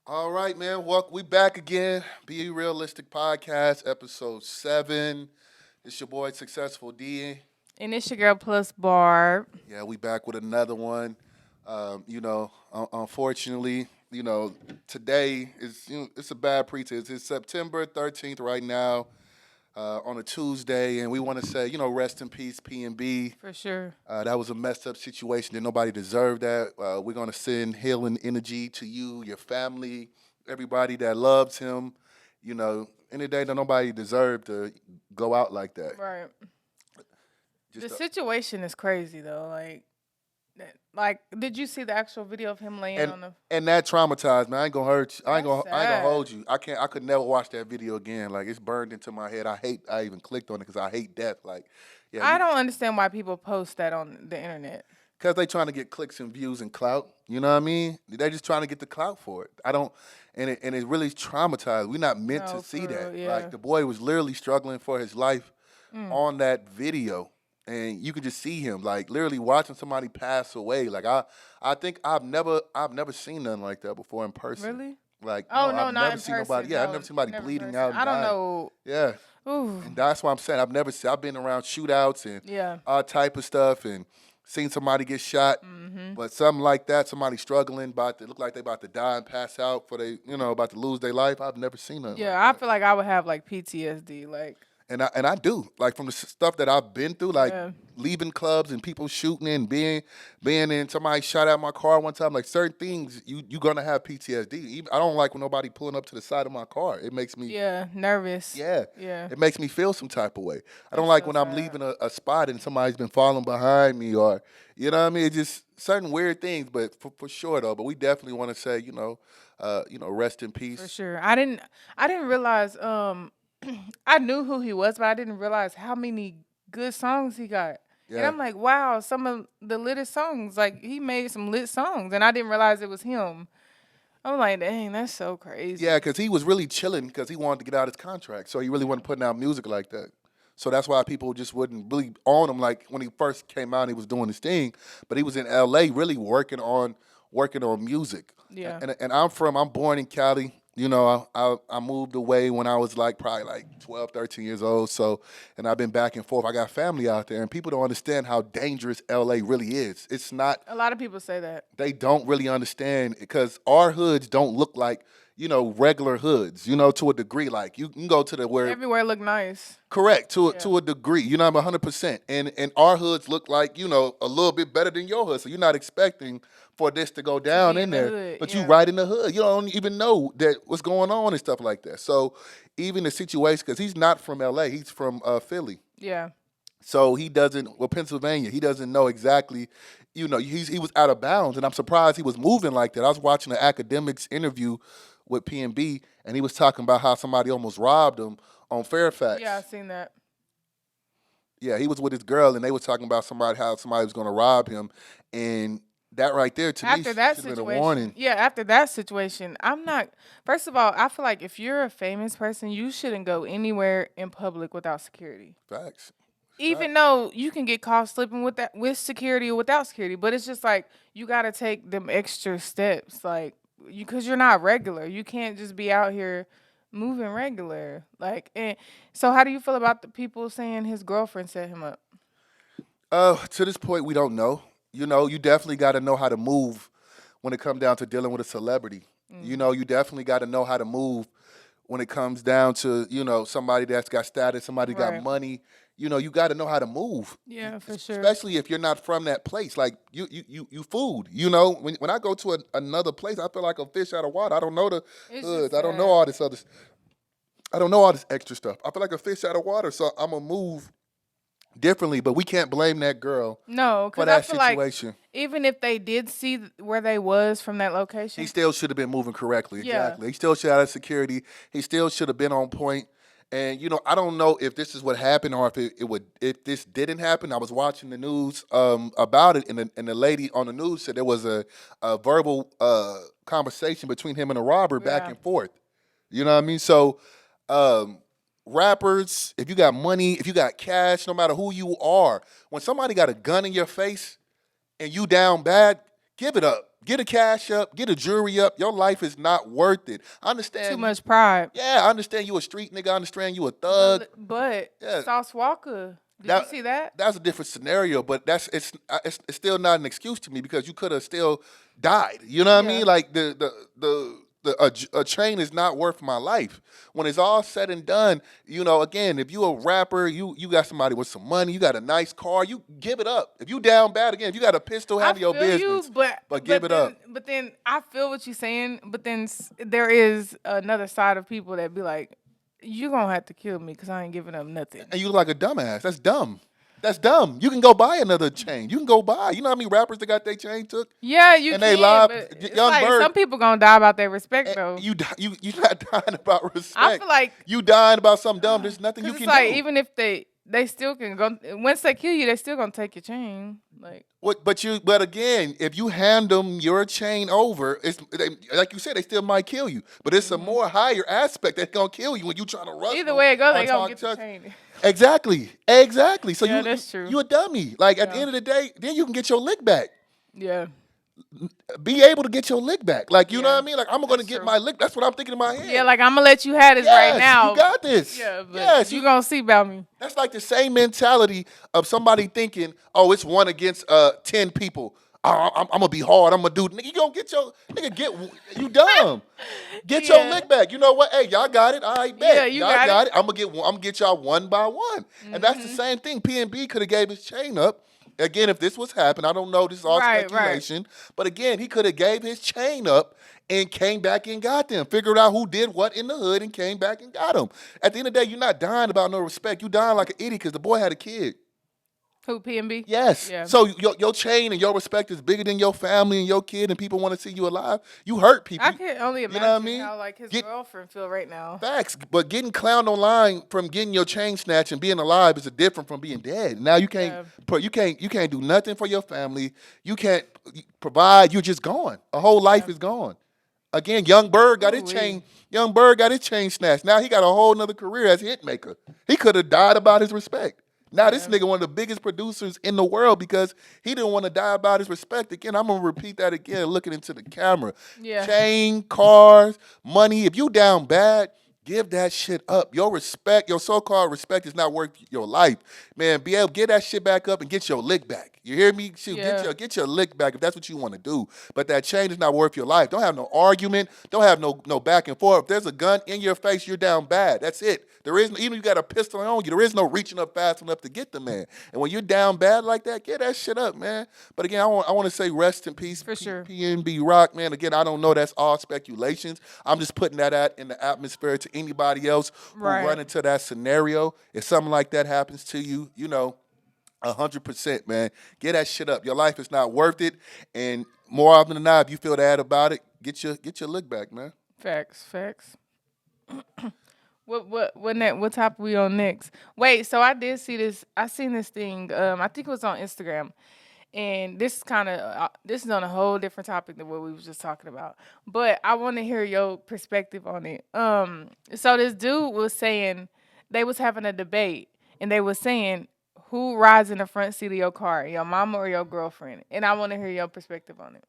All right, man. Welcome. We back again. Be Realistic Podcast, episode 7. It's your boy, Successful D. And it's your girl Plus Barb. Yeah, we back with another one. Unfortunately, today is it's a bad pretense. It's September 13th right now, on a Tuesday, and we want to say, rest in peace, PNB. For sure. That was a messed up situation, and nobody deserved that. We're gonna send healing energy to you, your family, everybody that loves him. Any day that nobody deserved to go out like that. Right. Just The situation is crazy though. Did you see the actual video of him laying on the? and that traumatized me. I ain't gonna hurt you. I ain't That's gonna sad. hold you. I could never watch that video again. Like, it's burned into my head. I even clicked on it because I hate death. Like, yeah. I don't understand why people post that on the internet. Because they trying to get clicks and views and clout. You know what I mean? They just trying to get the clout for it. I don't, and it really traumatized. We're not meant No, to see for that. real, yeah. Like, the boy was literally struggling for his life on that video. And you could just see him, like, literally watching somebody pass away. Like, I think I've never seen nothing like that before in person. Really? Like, Oh no, I've not never in seen person. nobody. Yeah, I've No, never seen somebody never in bleeding person. out. And I don't dying. know. Yeah. Ooh. And that's what I'm saying. I've been around shootouts and Yeah. all type of stuff and seen somebody get shot. Mm-hmm. But something like that, somebody struggling, look like they about to die and pass out about to lose their life. I've never seen nothing Yeah, like I feel like I would have like PTSD. Like, that. And I do. Like, from the stuff that I've been through, like yeah. leaving clubs and people shooting and being in, somebody shot at my car one time. Like, certain things you gonna have PTSD. Even, I don't like when nobody pulling up to the side of my car. It makes me Yeah, nervous. Yeah. Yeah. It makes me feel some type of way. I don't That's like so when I'm sad. leaving a spot and somebody's been following behind me, or, you know what I mean? It's just certain weird things, but for sure though. But we definitely want to say, rest in peace. For sure. I didn't realize I knew who he was, but I didn't realize how many good songs he got. And Yeah. I'm like, wow, some of the littest songs. Like, he made some lit songs and I didn't realize it was him. I'm like, dang, that's so crazy. Yeah, because he was really chilling because he wanted to get out his contract. So he really wasn't putting out music like that. So that's why people just wouldn't really on him. Like, when he first came out, he was doing his thing, but he was in LA really working on music. Yeah. And I'm born in Cali. I moved away when I was probably 12, 13 years old. So, and I've been back and forth. I got family out there, and people don't understand how dangerous LA really is. It's not. A lot of people say that. They don't really understand, because our hoods don't look like, regular hoods, to a degree. Like, you can go to the where. Everywhere look nice. Correct, to a degree. I'm 100%. And our hoods look like, a little bit better than your hood. So you're not expecting for this to go down be in in the there. hood, But yeah. you right in the hood. You don't even know that what's going on and stuff like that. So even the situation, because he's not from LA, he's from Philly. Yeah. So he doesn't, Pennsylvania, he doesn't know exactly, he was out of bounds. And I'm surprised he was moving like that. I was watching an academics interview with PNB, and he was talking about how somebody almost robbed him on Fairfax. Yeah, I seen that. Yeah, he was with his girl, and they were talking about how somebody was going to rob him. And that right there, to me, After that should have been a situation, warning. yeah, after that situation, I'm not. First of all, I feel like if you're a famous person, you shouldn't go anywhere in public without security. Facts. Even though you can get caught slipping with security or without security, but it's just like you got to take them extra steps, like because you're not regular. You can't just be out here moving regular. Like, and so how do you feel about the people saying his girlfriend set him up? To this point, we don't know. You definitely got to know how to move when it comes down to dealing with a celebrity. You definitely got to know how to move when it comes down to, somebody that's got status, somebody got Right. money. You got to know how to move. Yeah, for sure. Especially if you're not from that place. Like, you food. When I go to another place, I feel like a fish out of water. I don't know the It's hoods. just I don't sad. know all this other. I don't know all this extra stuff. I feel like a fish out of water. So I'm gonna move differently. But we can't blame that girl No, for because I that feel like situation. even if they did see where they was from that location, He still should have been moving correctly. Yeah. Exactly. He still should have had security. He still should have been on point. And I don't know if this is what happened or if this didn't happen. I was watching the news about it, and the lady on the news said there was a verbal conversation between him and a robber back Yeah. and forth. You know what I mean? So rappers, if you got money, if you got cash, no matter who you are, when somebody got a gun in your face and you down bad, give it up. Get a cash up, get a jury up. Your life is not worth it. I Too understand. much pride. Yeah, I understand you a street nigga. I understand you a thug. But Yeah, Sauce Walker, did you that see that? that's a different scenario, but it's still not an excuse to me because you could have still died. You know what I Yeah. mean? Like a chain is not worth my life. When it's all said and done, again, if you a rapper, you got somebody with some money, you got a nice car, you give it up. If you down bad again, if you got a pistol, I handle your feel you, business, but give it then, up. but then I feel what you're saying. But then there is another side of people that be like, "You gonna have to kill me because I ain't giving up nothing." And you look like a dumbass. That's dumb. That's dumb. You can go buy another chain. You can go buy. You know how many rappers that got their chain took? Yeah, you And can. they live. But it's Young like Bird. some people gonna die about their respect though. You not dying about respect. I feel like you dying about something dumb. There's nothing you it's can like do. even if they still can go once they kill you, they still gonna take your chain. Like But again, if you hand them your chain over, like you said, they still might kill you. But it's a more higher aspect that's gonna kill you when you trying to rush. either way it goes, they gonna get the the chain. Exactly. So Yeah, that's true. you a dummy. Like at the end of the day, then you can get your lick back. Yeah. Be able to get your lick back. Like you know what I mean? Like I'm gonna That's get true. my lick. That's what I'm thinking in my head. Yeah, like I'm gonna let you have this right now. You got this. Yeah, but yes, you gonna see about me. That's like the same mentality of somebody thinking, "Oh, it's 1 against 10 people. I'm gonna be hard. I'm gonna do." Nigga, you gonna get your you dumb. Get your lick back. You know what? Hey, y'all got it. All right, bet. Yeah, you y'all got it. I'm gonna get y'all one by one. And that's the same thing. PNB could have gave his chain up. Again, if this was happening, I don't know. This is all speculation. But again, he could have gave his chain up and came back and got them. Figured out who did what in the hood and came back and got them. At the end of the day, you're not dying about no respect. You dying like an idiot because the boy had a kid. Who, PNB? Yes. Yeah. So your chain and your respect is bigger than your family and your kid, and people want to see you alive. You hurt people. I can only imagine know what I mean? how like his girlfriend feel right now. Facts, but getting clowned online from getting your chain snatched and being alive is different from being dead. Now you can't you can't do nothing for your family. You can't provide. You're just gone. A whole life is gone. Again, Young Bird got his chain. Young Bird got his chain snatched. Now he got a whole nother career as a hit maker. He could have died about his respect. Now this nigga one of the biggest producers in the world because he didn't want to die about his respect. Again, I'm gonna repeat that again, looking into the camera. Yeah. Chain, cars, money. If you down bad, give that shit up. Your respect, your so-called respect is not worth your life. Man, be able to get that shit back up and get your lick back. You hear me? Shoot, get your lick back if that's what you want to do. But that chain is not worth your life. Don't have no argument. Don't have no back and forth. If there's a gun in your face, you're down bad. That's it. There is even if you got a pistol on you, there is no reaching up fast enough to get the man. And when you're down bad like that, get that shit up, man. But again, I want to say rest in peace, For sure. PNB Rock, man. Again, I don't know. That's all speculations. I'm just putting that out in the atmosphere to anybody else who run into that scenario. If something like that happens to you, 100%, man. Get that shit up. Your life is not worth it. And more often than not, if you feel bad about it, get your look back, man. Facts. What topic we on next? Wait, so I did see this. I seen this thing. I think it was on Instagram, and this is on a whole different topic than what we was just talking about. But I want to hear your perspective on it. So this dude was saying they was having a debate, and they was saying who rides in the front seat of your car, your mama or your girlfriend? And I want to hear your perspective on it.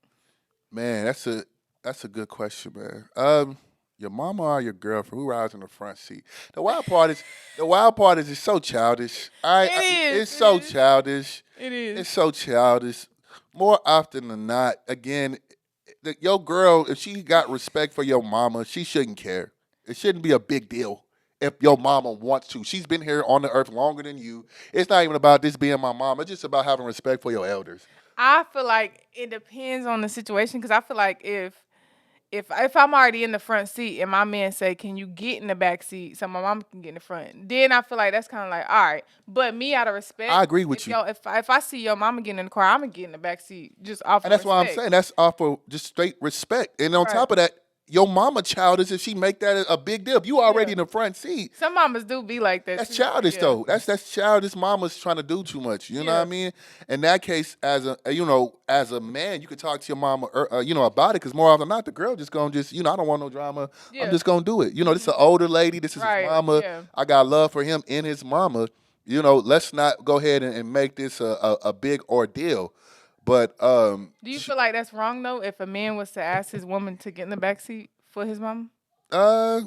Man, that's a good question, man. Your mama or your girlfriend, who rides in the front seat? The wild part is it's so childish. It's so childish. It is. It's so childish. More often than not, again, your girl, if she got respect for your mama, she shouldn't care. It shouldn't be a big deal if your mama wants to. She's been here on the earth longer than you. It's not even about this being my mama. It's just about having respect for your elders. I feel like it depends on the situation because I feel like if I'm already in the front seat and my man say, "Can you get in the back seat so my mom can get in the front?" Then I feel like that's kind of like, all right. But me, out of respect, I agree with you. If I see your mama getting in the car, I'm gonna get in the back seat just off. And that's why I'm saying that's off of just straight respect. And on top of that, your mama childish if she make that a big deal. If you already in the front seat. Some mamas do be like that. That's childish though. That's childish. Mama's trying to do too much. You know what I mean? In that case, as a man, you could talk to your mama, about it. Because more often than not, the girl just gonna I don't want no drama. Yeah. I'm just gonna do it. This is an older lady. This is his mama. Yeah. I got love for him and his mama. Let's not go ahead and make this a big ordeal. But Do you feel like that's wrong though? If a man was to ask his woman to get in the backseat for his mama? uh,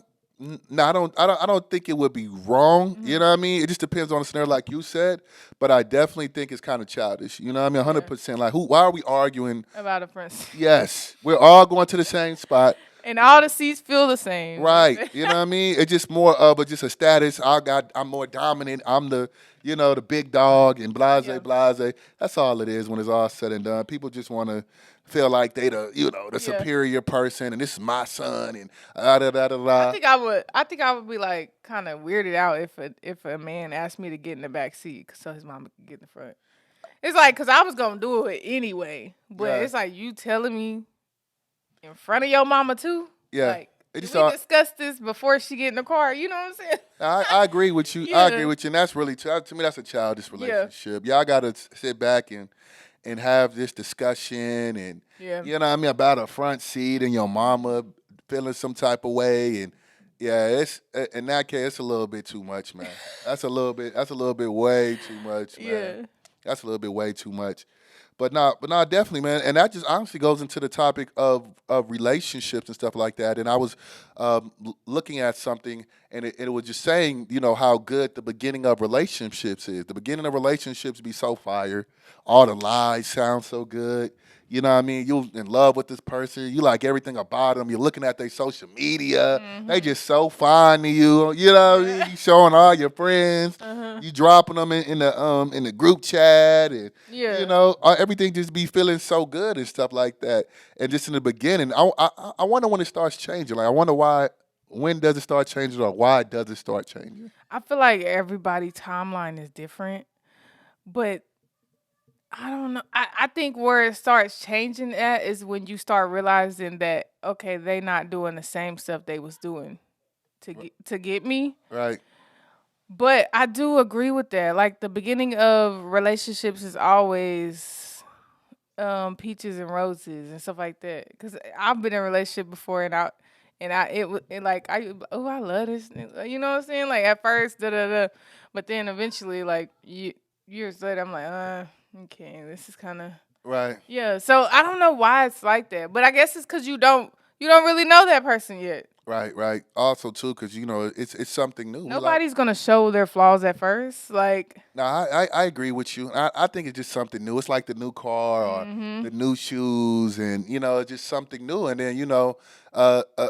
no, I don't think it would be wrong. You know what I mean? It just depends on the scenario, like you said. But I definitely think it's kind of childish. You know what I mean? 100%. Like, who? Why are we arguing? About a friend. Yes, we're all going to the same spot. And all the seats feel the same. Right. You know what I mean? It's just more of just a status. I'm more dominant. I'm the, the big dog and blase, blase. That's all it is when it's all said and done. People just want to feel like they the superior person and this is my son and da da da da. I think I would be like kind of weirded out if a man asked me to get in the back seat so his mama could get in the front. It's like, cause I was gonna do it anyway, but it's like you telling me in front of your mama too. Yeah. Like, we discussed this before she get in the car. You know what I'm saying? I agree with you. I agree with you, and that's really to me that's a childish relationship. Y'all gotta sit back and have this discussion and you know what I mean about a front seat and your mama feeling some type of way and it's in that case it's a little bit too much, man. That's a little bit way too much, man. Yeah. That's a little bit way too much. But not definitely, man. And that just honestly goes into the topic of relationships and stuff like that. And I was looking at something, and it was just saying, how good the beginning of relationships is. The beginning of relationships be so fire. All the lies sound so good. You know what I mean? You in love with this person. You like everything about them. You're looking at their social media. Mm-hmm. They just so fine to you. You know what I mean? You showing all your friends. You dropping them in the group chat. And, everything just be feeling so good and stuff like that. And just in the beginning, I wonder when it starts changing. Like, I wonder when does it start changing or why does it start changing? I feel like everybody's timeline is different. But I don't know. I think where it starts changing at is when you start realizing that, okay, they not doing the same stuff they was doing to get me. Right. But I do agree with that. Like, the beginning of relationships is always peaches and roses and stuff like that. Because I've been in a relationship before and I love this. You know what I'm saying? Like, at first, but then eventually, like, years later, I'm like, okay, this is kind of right. Yeah, so I don't know why it's like that, but I guess it's because you don't really know that person yet. Right. Also, too, because it's something new. Nobody's gonna show their flaws at first. Like, no, I agree with you. I think it's just something new. It's like the new car or the new shoes, and it's just something new. And then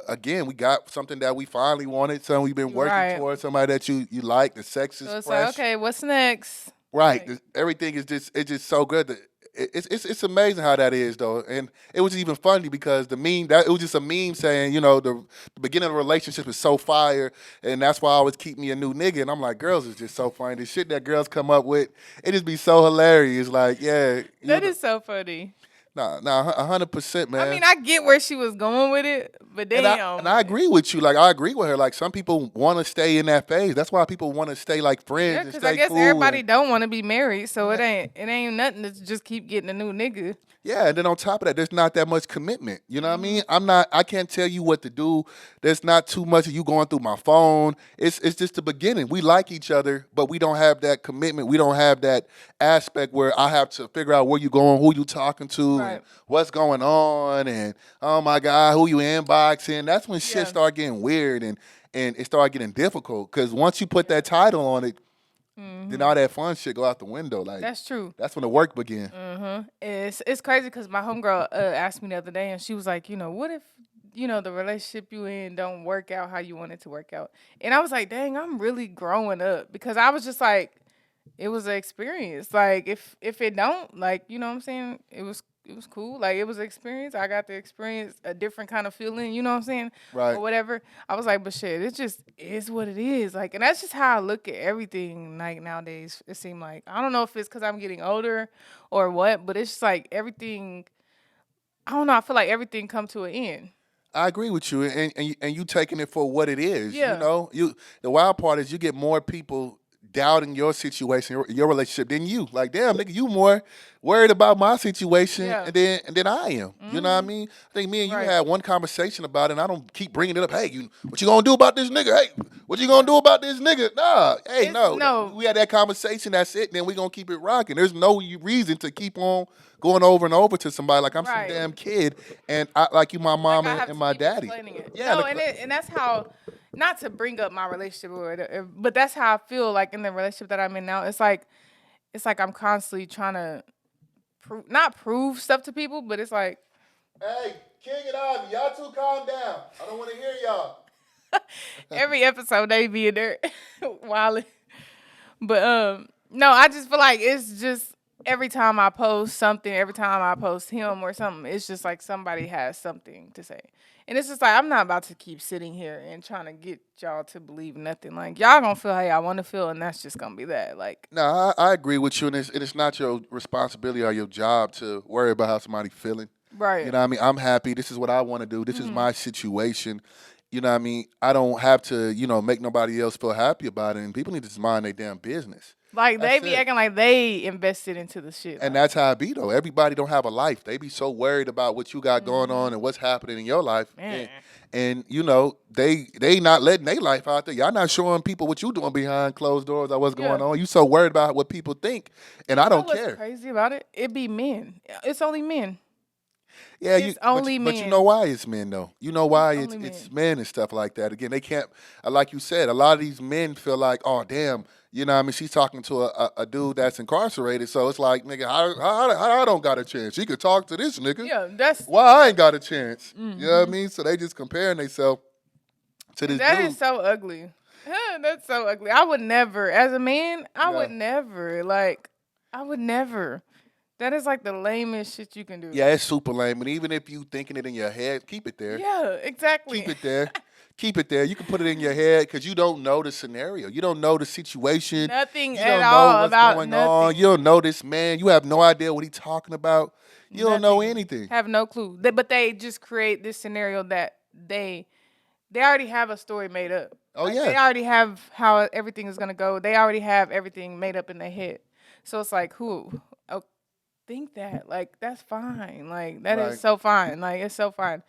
again, we got something that we finally wanted, something we've been working towards, somebody that you like. The sex is so it's fresh. Like, okay, what's next? Right. Everything is just so good. It's amazing how that is, though. And it was even funny because the meme, it was just a meme saying, the beginning of the relationship is so fire, and that's why I always keep me a new nigga. And I'm like, girls is just so funny. The shit that girls come up with, it just be so hilarious. Like, yeah. That is so funny. Nah, 100%, man. I mean, I get where she was going with it, but damn. And I agree with you. Like, I agree with her. Like, some people want to stay in that phase. That's why people want to stay like friends and stay cool. Because I guess everybody don't want to be married, so it ain't nothing to just keep getting a new nigga. Yeah, and then on top of that, there's not that much commitment. You know what I mean? I can't tell you what to do. There's not too much of you going through my phone. It's just the beginning. We like each other, but we don't have that commitment. We don't have that aspect where I have to figure out where you going, who you talking to, and what's going on, and oh my God, who you inboxing. That's when shit start getting weird and it start getting difficult. Because once you put that title on it, then all that fun shit go out the window. Like, that's true. That's when the work begin. It's crazy because my homegirl asked me the other day, and she was like, what if the relationship you in don't work out how you want it to work out? And I was like, dang, I'm really growing up, because I was just like, it was an experience. Like, if it don't, like, you know what I'm saying, it was cool. Like, it was an experience. I got to experience a different kind of feeling, you know what I'm saying? Right. Or whatever. I was like, but shit, it just is what it is. Like, and that's just how I look at everything, like, nowadays. It seemed like, I don't know if it's because I'm getting older or what, but it's just like everything, I don't know, I feel like everything come to an end. I agree with you, and you taking it for what it is. Yeah. The wild part is you get more people doubting your situation, your relationship than you. Like, damn, nigga, you more worried about my situation Yeah. and then I am. You know what I mean? I think me and you Right. had one conversation about it, and I don't keep bringing it up. Hey, what you gonna do about this nigga? Hey, what you gonna do about this nigga? Nah, hey, No. we had that conversation. That's it. Then we gonna keep it rocking. There's no reason to keep on going over and over to somebody like I'm some Right. damn kid, and I like you, my mom Like I have and to my keep daddy. explaining it. Yeah, No, and that's how. Not to bring up my relationship or whatever, but that's how I feel like in the relationship that I'm in now. It's like I'm constantly trying to not prove stuff to people, but it's like hey, King and Ivy, y'all two calm down. I don't want to hear y'all. every episode they be in there wilding. But no, I just feel like it's just every time I post something, every time I post him or something, it's just like somebody has something to say. And it's just like I'm not about to keep sitting here and trying to get y'all to believe nothing. Like y'all gonna feel how y'all want to feel, and that's just gonna be that. Like No, I agree with you, and it's not your responsibility or your job to worry about how somebody's feeling. right. You know what I mean? I'm happy. This is what I want to do. This is my situation. You know what I mean? I don't have to, make nobody else feel happy about it, and people need to just mind their damn business. Like they That's be it. acting like they invested into the shit. And that's how it be, though. Everybody don't have a life. They be so worried about what you got going on and what's happening in your life. Man. And they not letting their life out there. Y'all not showing people what you doing behind closed doors or what's going on. You so worried about what people think, and I don't what's care. crazy about it? It be men. It's only men. Yeah, It's only but you men. know why it's men though. You know why It's it's only men and stuff like that. Again, they can't. Like you said, a lot of these men feel like, oh damn, you know what I mean? She's talking to a dude that's incarcerated, so it's like, nigga, how I don't got a chance? She could talk to this nigga. Yeah, that's Why I ain't got a chance? You know what I mean? So they just comparing themselves to this that dude. is so ugly. That's so ugly. I would never, as a man, I would never. Like, I would never. That is like the lamest shit you can do. Yeah, it's super lame. And even if you thinking it in your head, keep it there. Yeah, exactly. Keep it there. Keep it there. You can put it in your head because you don't know the scenario. You don't know the situation. Nothing You at don't know all what's about going nothing. on. You don't know this man. You have no idea what he's talking about. You don't know Nothing. anything. Have no clue. But they just create this scenario that they already have a story made up. Oh, Like, yeah. They already have how everything is gonna go. They already have everything made up in their head. So it's like, think that. Like, that's fine. Like, that Right. is so fine. Like, it's so fine.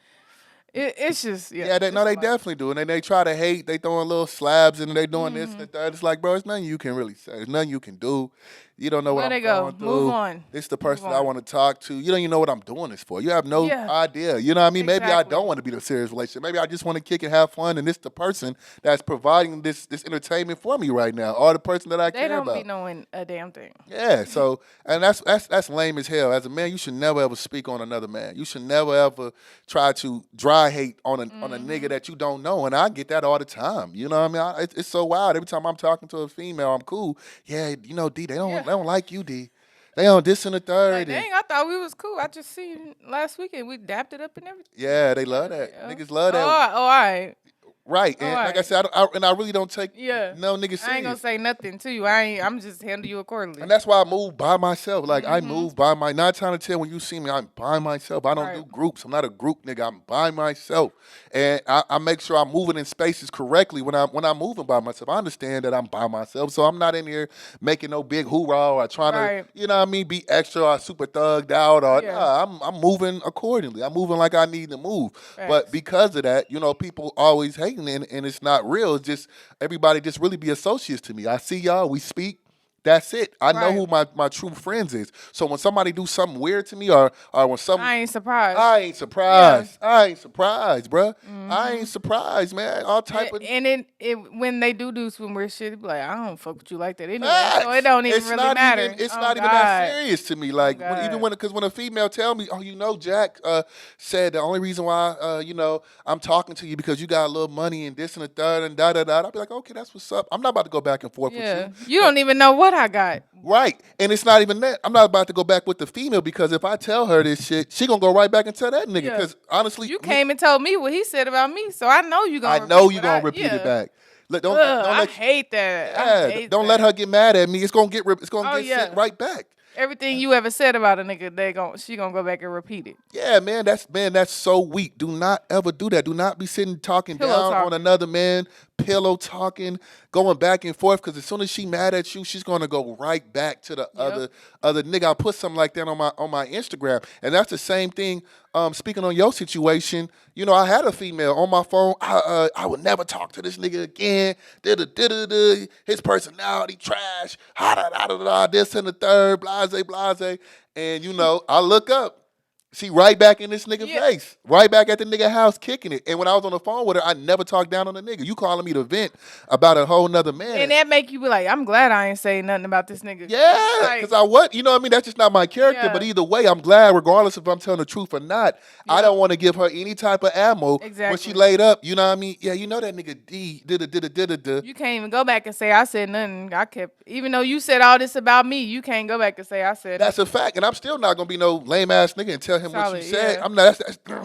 It's just, Yeah, they it's a lot. definitely do. And they try to hate. They throwing little slabs and they doing this Mm-hmm. and that. It's like, bro, it's nothing you can really say. There's nothing you can do. You don't know what Where I'm they go? going through. Move on. This is the person Move I on. want to talk to. You don't even know what I'm doing this for. You have no Yeah. idea. You know what I mean? Maybe I Exactly. don't want to be in a serious relationship. Maybe I just want to kick and have fun. And this the person that's providing this entertainment for me right now, or the person that I They care don't about. be knowing a damn thing. Yeah, so and that's lame as hell. As a man, you should never ever speak on another man. You should never ever try to dry hate on a nigga that you don't know. And I get that all the time. You know what I mean? It's so wild. Every time I'm talking to a female, I'm cool. Yeah, D, they don't like you, D. They on this and the third. Like, dang, I thought we was cool. I just seen last weekend we dapped it up and everything. Yeah, they love that. Yeah. Niggas love that. All right. Right. And like I right. said, I really don't take Yeah. no niggas serious. I ain't gonna say nothing to you. I'm just handle you accordingly. And that's why I move by myself. Like, I move by my, not trying to tell when you see me, I'm by myself. I don't do groups. I'm not a group nigga. I'm by myself. And I make sure I'm moving in spaces correctly when I'm moving by myself. I understand that I'm by myself. So I'm not in here making no big hoorah or trying to, you know what I mean, be extra or super thugged out. Or nah, I'm moving accordingly. I'm moving like I need to move. But because of that, people always hating and it's not real. It's just everybody just really be associates to me. I see y'all, we speak. That's it. I know who my true friends is. So when somebody do something weird to me or when something, I ain't surprised. I ain't surprised. Yeah. I ain't surprised, bruh. I ain't surprised, man. All type of. And when they do some weird shit, it be like, I don't fuck with you like that anyway. So it don't even really matter. It's not even that serious to me. Like because when a female tell me, oh, Jack said the only reason why I'm talking to you because you got a little money and this and the third and da da da. I'll be like, okay, that's what's up. I'm not about to go back and forth with you. You don't even know what I got. Right. And it's not even that. I'm not about to go back with the female because if I tell her this shit, she gonna go right back and tell that nigga. Because honestly, you came and told me what he said about me, so I know you gonna. Repeat it back. Don't I hate that. Yeah, don't let her get mad at me. It's gonna get sent right back. Everything you ever said about a nigga, she gonna go back and repeat it. Yeah, man, that's so weak. Do not ever do that. Do not be sitting talking down on another man, pillow talking, going back and forth. Because as soon as she mad at you, she's gonna go right back to the other nigga. I put something like that on my Instagram, and that's the same thing. Speaking on your situation, you know, I had a female on my phone. I would never talk to this nigga again. His personality trash. This and the third. Blase, blase. And you know, I look up. She right back in this nigga face. Right back at the nigga house kicking it. And when I was on the phone with her, I never talked down on the nigga. You calling me to vent about a whole nother man. And that make you be like, I'm glad I ain't say nothing about this nigga. Yeah, because you know what I mean? That's just not my character. But either way, I'm glad, regardless if I'm telling the truth or not, I don't want to give her any type of ammo when she laid up. You know what I mean? Yeah, you know that nigga D did. You can't even go back and say I said nothing. I kept, even though you said all this about me, you can't go back and say I said That's a fact. And I'm still not going to be no lame ass nigga and tell him what you said. I'm not.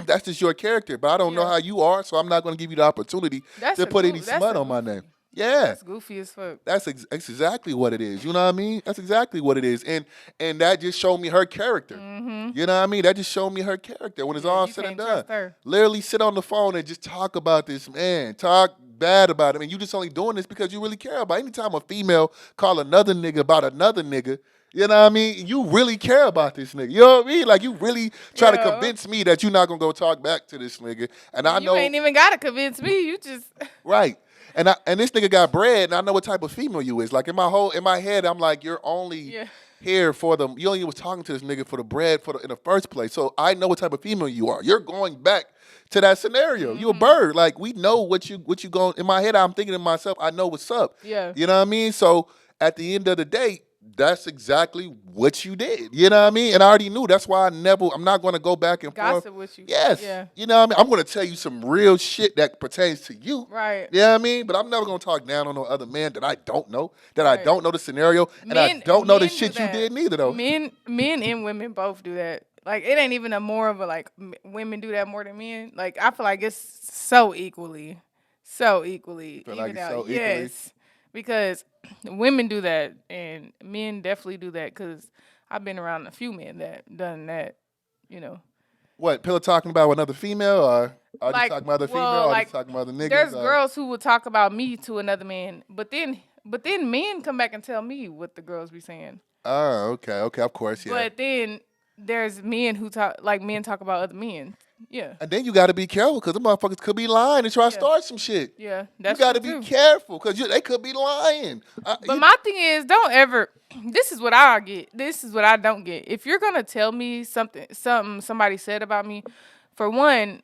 That's just your character. But I don't know how you are, so I'm not going to give you the opportunity to put any smut on my name. Yeah, that's goofy as fuck. That's exactly what it is. You know what I mean? That's exactly what it is. And that just showed me her character. You know what I mean? That just showed me her character when it's all said and done. Literally sit on the phone and just talk about this man. Talk bad about him. And you just only doing this because you really care about. Anytime a female call another nigga about another nigga, you know what I mean? You really care about this nigga. You know what I mean? Like, you really try to convince me that you're not going to go talk back to this nigga. And I know. You ain't even got to convince me. You just. Right. And this nigga got bread, and I know what type of female you is. Like, in my head, I'm like, you're only here for the. You only was talking to this nigga for the bread in the first place. So I know what type of female you are. You're going back to that scenario. You a bird. Like, we know what you going. In my head, I'm thinking to myself, I know what's up. Yeah. You know what I mean? So at the end of the day, that's exactly what you did. You know what I mean? And I already knew. That's why I'm not going to go back and forth. Gossip with you. Yes. Yeah. You know what I mean? I'm going to tell you some real shit that pertains to you. Right. You know what I mean? But I'm never going to talk down on no other man that I don't know, I don't know the scenario, and I don't know the shit you did neither, though. Men and women both do that. Like, it ain't even more of a, like, women do that more than men. Like, I feel like it's so equally. So equally. Feel like it's so equally? Yes. Because women do that, and men definitely do that, because I've been around a few men that done that, you know. What, pillow talking about another female, or are you talking about other female, or just talking about other niggas? There's girls who will talk about me to another man, but then men come back and tell me what the girls be saying. Oh, okay, of course, yeah. But then there's men who talk about other men. Yeah. And then you got to be careful, because the motherfuckers could be lying and try to start some shit. Yeah, that's you got to be careful, because they could be lying. But my thing is, don't ever. This is what I get. This is what I don't get. If you're gonna tell me something somebody said about me, for one,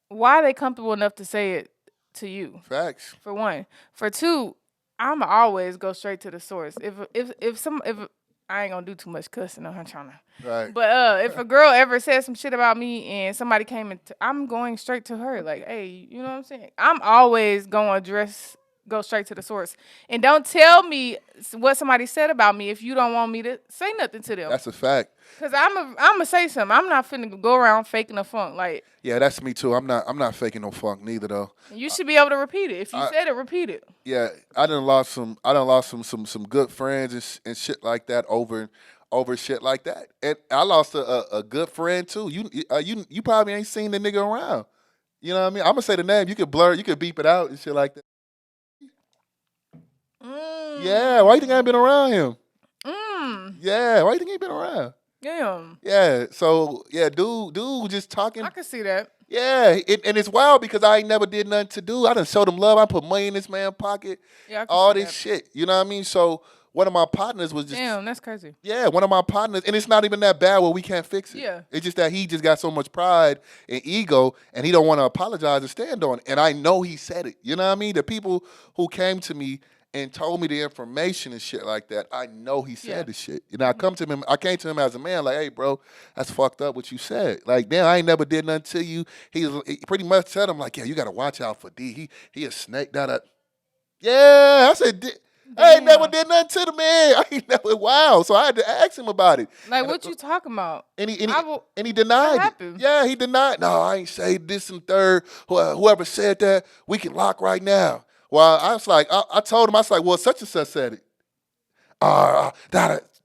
why are they comfortable enough to say it to you? Facts. For one. For two, I'ma always go straight to the source. If I ain't gonna do too much cussing. I'm trying to. Right. But if a girl ever says some shit about me and somebody came in, I'm going straight to her. Like, hey, you know what I'm saying? I'm always going to go straight to the source. And don't tell me what somebody said about me if you don't want me to say nothing to them. That's a fact. Because I'm going to say something. I'm not finna go around faking a funk. Like, yeah, that's me too. I'm not faking no funk neither, though. You should be able to repeat it. If you said it, repeat it. Yeah, I done lost some good friends and shit like that over shit like that. And I lost a good friend too. You probably ain't seen the nigga around. You know what I mean? I'm gonna say the name. You could beep it out and shit like that. Yeah, why you think I ain't been around him? Yeah, why you think he ain't been around? Damn. Yeah, so yeah, dude just talking. I can see that. Yeah, and it's wild because I ain't never did nothing to do. I done showed him love. I put money in this man's pocket. Yeah, all this shit. You know what I mean? So one of my partners was just. Damn, that's crazy. Yeah, one of my partners, and it's not even that bad where we can't fix it. Yeah. It's just that he just got so much pride and ego, and he don't want to apologize and stand on it. And I know he said it. You know what I mean? The people who came to me and told me the information and shit like that, I know he said the shit. You know, I came to him as a man, like, hey, bro, that's fucked up what you said. Like, damn, I ain't never did nothing to you. He pretty much said, him like, yeah, you got to watch out for D. He a snake. Yeah, I said, I ain't never did nothing to the man. I ain't never, wow. So I had to ask him about it. Like, what you talking about? And he denied happened? it. Yeah, he denied. No, I ain't say this and third. Whoever said that, we can lock right now. Well, I was like, I told him, I was like, well, such and such said it.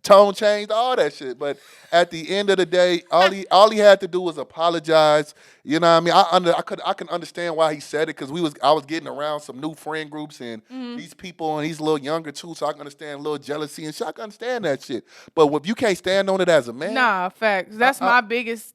tone changed, all that shit. But at the end of the day, all he had to do was apologize. You know what I mean? I can understand why he said it because I was getting around some new friend groups and these people and he's a little younger too, so I can understand a little jealousy and shit. I can understand that shit. But if you can't stand on it as a man, Nah, facts. That's my biggest.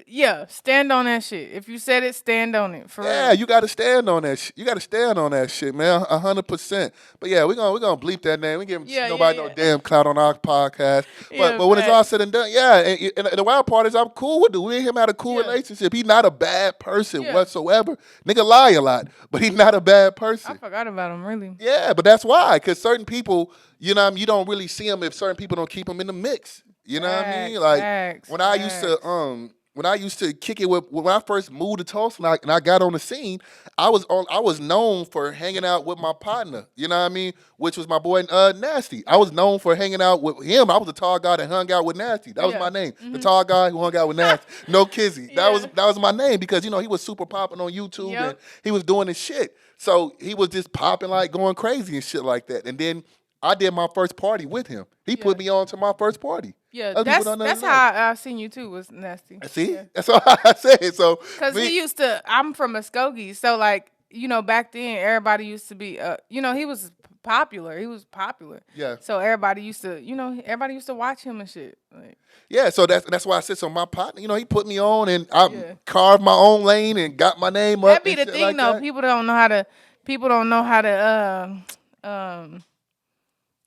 Yeah, stand on that shit. If you said it, stand on it. For yeah, real. you got to stand on that. You got to stand on that shit, man. 100%. But yeah, we're gonna bleep that name. We give nobody no damn clout on our podcast. But Yeah, when it's all facts. said and done, yeah. And the wild part is I'm cool with it. We and him had a cool Yeah. relationship. He's not a bad person Yeah. whatsoever. Nigga lie a lot, but he's not a bad I person. forgot about him, really. Yeah, but that's why. Because certain people, you know, what I mean, you don't really see them if certain people don't keep them in the mix. You know what I mean? Like Facts, when I used to when I used to kick it when I first moved to Tulsa and I got on the scene, I was known for hanging out with my partner, you know what I mean, which was my boy Nasty. I was known for hanging out with him. I was the tall guy that hung out with Nasty. That was my name. The tall guy who hung out with Nasty. No Kizzy. That was my name because you know he was super popping on YouTube and he was doing his shit. So he was just popping like going crazy and shit like that. And then I did my first party with him. He put me on to my first party. Yeah, Other people don't that's know. how I seen you too. Was Nasty. See, Yeah. that's what I said. So Because he used to. I'm from Muskogee, so like you know back then everybody used to be. You know he was popular. He was popular. Yeah. So everybody used to. You know everybody used to watch him and shit. Like, yeah, so that's why I said so. My partner, you know, he put me on and I carved my own lane and got my name up. that be and the shit thing like though. that. People don't know how to. People don't know how to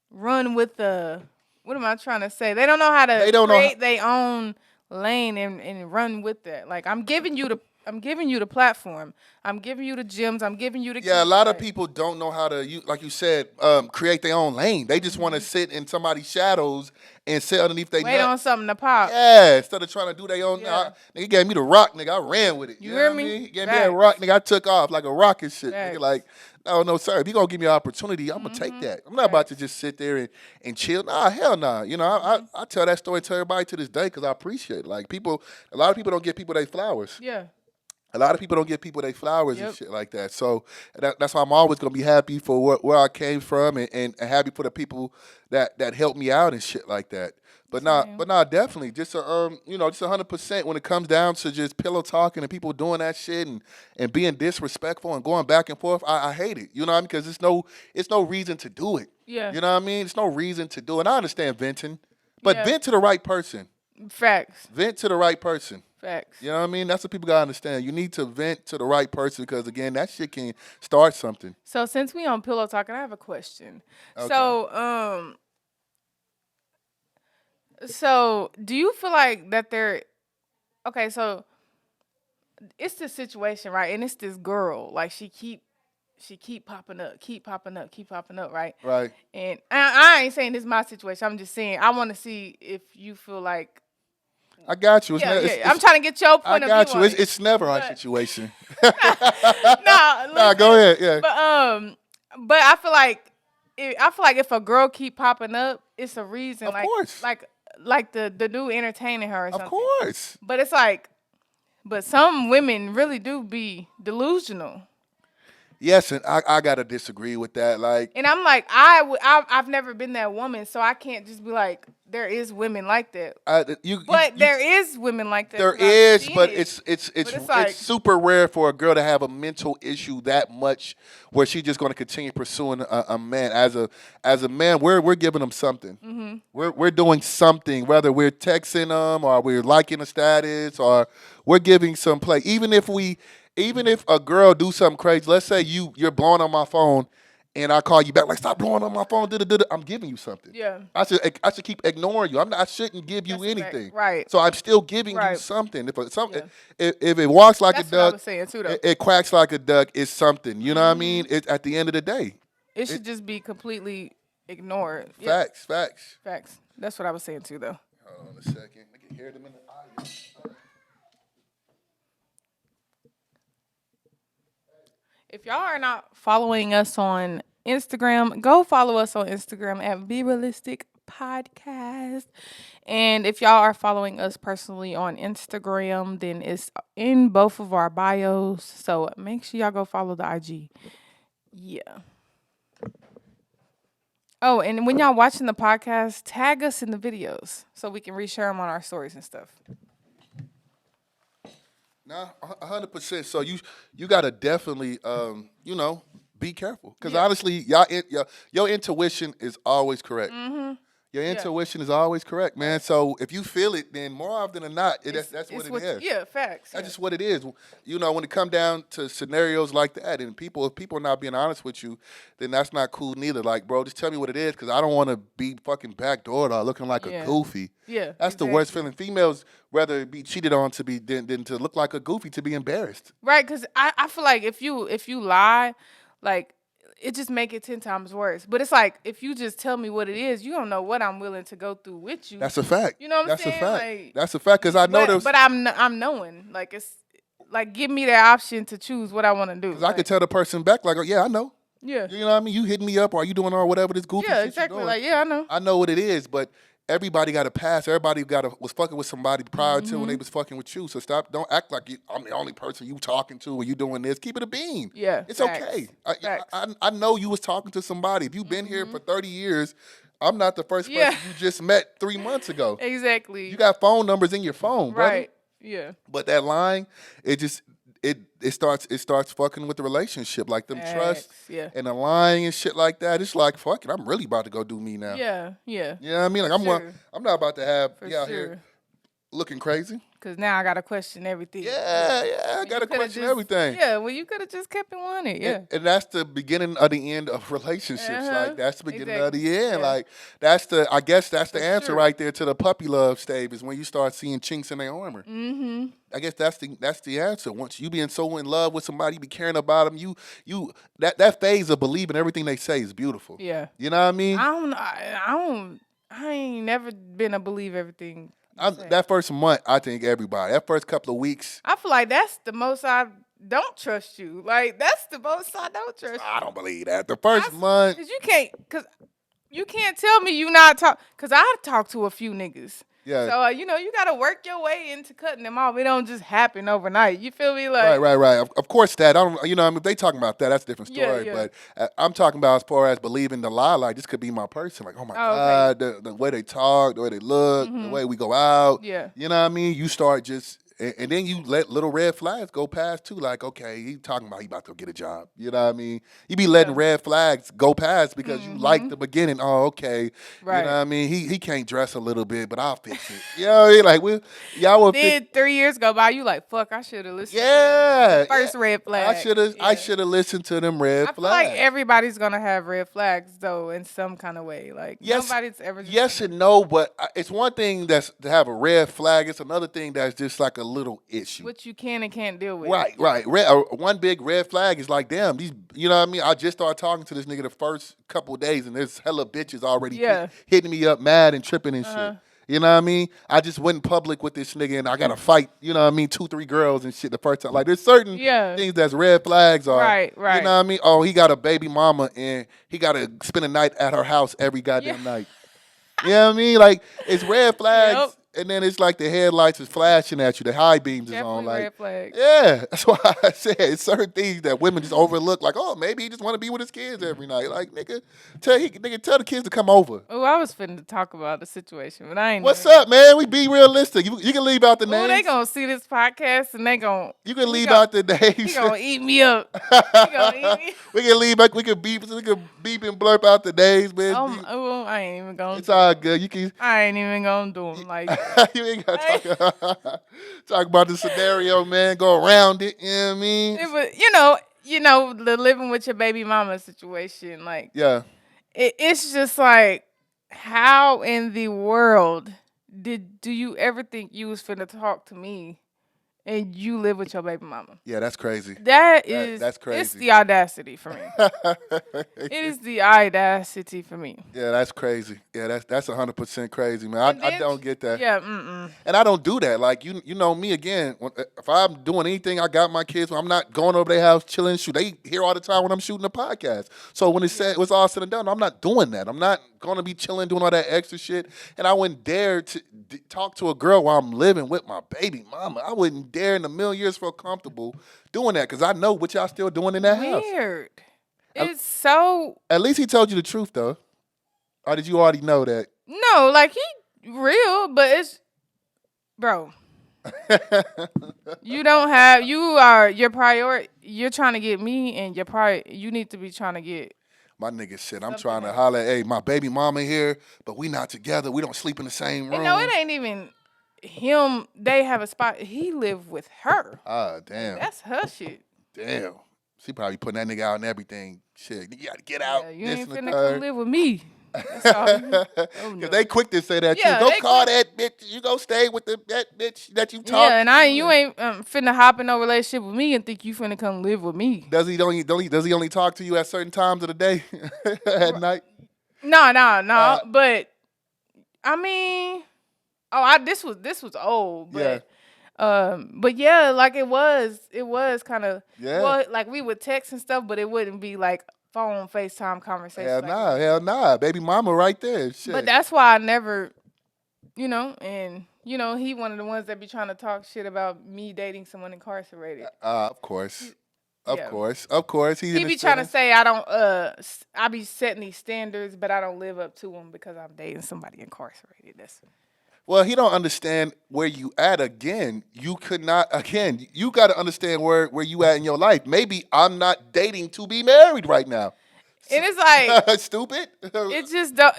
run with the. What am I trying to say? They don't know how to create their own lane and run with that. Like I'm giving you the platform. I'm giving you the gyms. I'm giving you the Yeah, a lot of people don't know how to, like you said, create their own lane. They just want to sit in somebody's shadows and sit underneath their wait on something to pop. Yeah, instead of trying to do their own. Yeah. Nigga gave me the rock, nigga. I ran with it. You hear know what me? I mean? He gave me that rock, nigga. I took off like a rocket shit. Nigga, like, no, sir. If you gonna give me an opportunity, I'm gonna take that. I'm not about to just sit there and chill. Nah, hell nah. You know, I tell that story to everybody to this day because I appreciate it. Like a lot of people don't give people their flowers. Yeah. A lot of people don't give people their flowers and shit like that. So that's why I'm always gonna be happy for where I came from and happy for the people that helped me out and shit like that. But nah, definitely just just 100% when it comes down to just pillow talking and people doing that shit and being disrespectful and going back and forth. I hate it. You know what I mean? Because it's no reason to do it. Yeah. You know what I mean? It's no reason to do it. And I understand venting, but vent to the right person. Facts. Vent to the right person. Facts. You know what I mean? That's what people gotta understand. You need to vent to the right person because again, that shit can start something. So since we on pillow talking, I have a question. Okay. So do you feel like that okay, so it's this situation, right? And it's this girl, like she keep popping up, right? Right. And I ain't saying this is my situation. I'm just saying I want to see if you feel like I got you. I'm trying to get your point of view. I got you. It's never our situation. Nah, go ahead. Yeah. But I feel like if a girl keep popping up, it's a reason. Of course. Like the dude entertaining her or something. Of course. But it's like, but some women really do be delusional. Yes, and I gotta disagree with that. Like, and I'm like, I've never been that woman, so I can't just be like, there is women like that. There is women like that. There is, but it's super rare for a girl to have a mental issue that much where she's just gonna continue pursuing a man. As a man, we're giving them something. Mm-hmm. We're doing something, whether we're texting them or we're liking a status or we're giving some play. Even if a girl do something crazy, let's say you're blowing on my phone and I call you back like stop blowing on my phone. I'm giving you something. Yeah. I should keep ignoring you. I shouldn't give you anything. Right. So I'm still giving you something. If it walks like a duck, what I was saying too, though. It quacks like a duck. It's something. You know what I mean? It's at the end of the day. It should just be completely ignored. Facts. That's what I was saying too, though. Hold on a second. I can hear them in the audience. If y'all are not following us on Instagram, go follow us on Instagram at Be Realistic Podcast. And if y'all are following us personally on Instagram, then it's in both of our bios. So make sure y'all go follow the IG. Yeah. Oh, and when y'all watching the podcast, tag us in the videos so we can reshare them on our stories and stuff. Nah, 100%. So you gotta definitely be careful because Yeah. honestly, your intuition is always correct. Mm-hmm. Your intuition is always correct, man. So if you feel it, then more often than not, that's what it is. Yeah, facts. That's just what it is. When it come down to scenarios like that, and if people are not being honest with you, then that's not cool neither. Like, bro, just tell me what it is, because I don't want to be fucking backdoored or looking like a goofy. Yeah, That's the worst feeling. Females rather be cheated on than to look like a goofy, to be embarrassed. Right, because I feel like if you lie, like it just make it 10 times worse. But it's like if you just tell me what it is, you don't know what I'm willing to go through with you. That's a fact. You know what I'm That's saying? a fact. Like, That's a fact, because I know there's. But I'm knowing. Like it's like give me the option to choose what I want to do. Because I could tell the person back, like, oh, yeah, I know. Yeah. You know what I mean? You hitting me up, or you doing or whatever this goofy shit you exactly. doing. Like, yeah, I know. I know what it is, but everybody got a pass. Everybody was fucking with somebody prior to when they was fucking with you. So don't act like I'm the only person you talking to or you doing this. Keep it a bean. Yeah, it's facts. okay. Facts. I know you was talking to somebody. If you've been here for 30 years, I'm not the first person you just met 3 months ago. Exactly. You got phone numbers in your phone, brother. Right. Yeah. But that lying, it starts fucking with the relationship, like them trust and the lying and shit like that. It's like, fuck it, I'm really about to go do me now. Yeah. You know what I mean? Like I'm not about to have out here looking crazy. Because now I got to question everything. Yeah, I got to question everything. Yeah, well, you could have just kept it 100, yeah. And that's the beginning of the end of relationships. Like, that's the beginning of the end. Yeah. Like, I guess that's the answer right there to the puppy love stage, is when you start seeing chinks in their armor. Mm-hmm. I guess that's the answer. Once you being so in love with somebody, you be caring about them, that phase of believing everything they say is beautiful. Yeah. You know what I mean? I ain't never been a believe everything. That first month, I think everybody. That first couple of weeks. I feel like that's the most I don't trust you. Like, that's the most I don't trust you. I don't believe that. The first month. Because you can't tell me you not talk. Because I talk to a few niggas. Yeah. So, you got to work your way into cutting them off. It don't just happen overnight. You feel me? Like, right. Of course, that. I don't. If they talking about that, that's a different story. Yeah. But I'm talking about as far as believing the lie. Like, this could be my person. Like, oh my God, the way they talk, the way they look, the way we go out. Yeah. You know what I mean? You start just. And then you let little red flags go past too. Like, okay, he talking about he about to get a job. You know what I mean? You be letting red flags go past because you like the beginning. Oh, okay. Right. You know what I mean? He can't dress a little bit, but I'll fix it. You know what I mean? Like, y'all will fix. 3 years go by, you like, fuck, I should have listened. Yeah. To first red flag. I should have listened to them red flags. I feel like everybody's gonna have red flags though, in some kind of way. Like, nobody's ever. Yes and no, but it's one thing that's to have a red flag. It's another thing that's just like a little issue. What you can and can't deal with. Right. One big red flag is like, damn, these, you know what I mean? I just started talking to this nigga the first couple of days, and there's hella bitches already hitting me up mad and tripping and shit. You know what I mean? I just went in public with this nigga, and I got to fight, you know what I mean, 2-3 girls and shit the first time. Like, there's certain things that's red flags are. Right. You know what I mean? Oh, he got a baby mama, and he got to spend a night at her house every goddamn night. You know what I mean? Like, it's red flags. Yep. And then it's like the headlights is flashing at you, the high beams Definitely is on. Like, red flag. Yeah, that's why I said it's certain things that women just overlook. Like, oh, maybe he just want to be with his kids every night. Like, nigga, tell the kids to come over. Oh, I was finna talk about the situation, but I ain't. What's up, man? We be realistic. You can leave out the names. Oh, they gonna see this podcast and they gonna. You can leave out the names. He gonna eat me up. He gonna eat me. We can leave. We can beep and blurp out the names, man. I ain't even gonna. It's all good. You can. I ain't even gonna do them like. You ain't got talk about the scenario, man. Go around it. You know what I mean? The living with your baby mama situation. Like, it's just like, how in the world do you ever think you was finna talk to me and you live with your baby mama? Yeah, that's crazy. That's crazy. It's the audacity for me. It is the audacity for me. Yeah, that's crazy. Yeah, that's 100% crazy, man. I don't get that. Yeah, And I don't do that. Like, you know me again. If I'm doing anything, I got my kids. I'm not going over their house chilling. Shoot, they hear all the time when I'm shooting a podcast. So when it's all said and done, I'm not doing that. I'm not going to be chilling, doing all that extra shit. And I wouldn't dare to talk to a girl while I'm living with my baby mama. I wouldn't dare in a million years feel comfortable doing that, because I know what y'all still doing in that house. Weird. It's so. At least he told you the truth, though. Or did you already know that? No, like he real, but it's bro. You don't have. You are your priority. You're trying to get me, and you need to be trying to get. My nigga said, I'm Something trying to else. holler, hey, my baby mama here, but we not together. We don't sleep in the same And no, room. it ain't even him. They have a spot. He live with her. Ah, Like, damn. that's her shit. Damn. She probably putting that nigga out and everything. Shit, you gotta get out. Yeah, you This ain't and the finna come third. live with me. That's all. Oh Cause no. they quick to say that too. Yeah, Go they call quick. that bitch. You go stay with that bitch that you Yeah, talking and to. you ain't finna hop in no relationship with me and think you finna come live with me. Does he does he only talk to you at certain times of the day at night? No. Uh, But I mean, this was old, yeah, but yeah, like it was kind of yeah. like we would text and stuff, but it wouldn't be like phone FaceTime conversations like it is Hell now. nah. Baby mama right there. But Shit. that's why I never, and he one of the ones that be trying to talk shit about me dating someone incarcerated. Of course. Of Yeah. course. Of course. He's in He his be trying to feelings. say I don't I be setting these standards, but I don't live up to them because I'm dating somebody incarcerated. That's Well, he don't understand where you at again. You could not again, you gotta understand where you at in your life. Maybe I'm not dating to be married right now. and it's like Stupid. it just don't,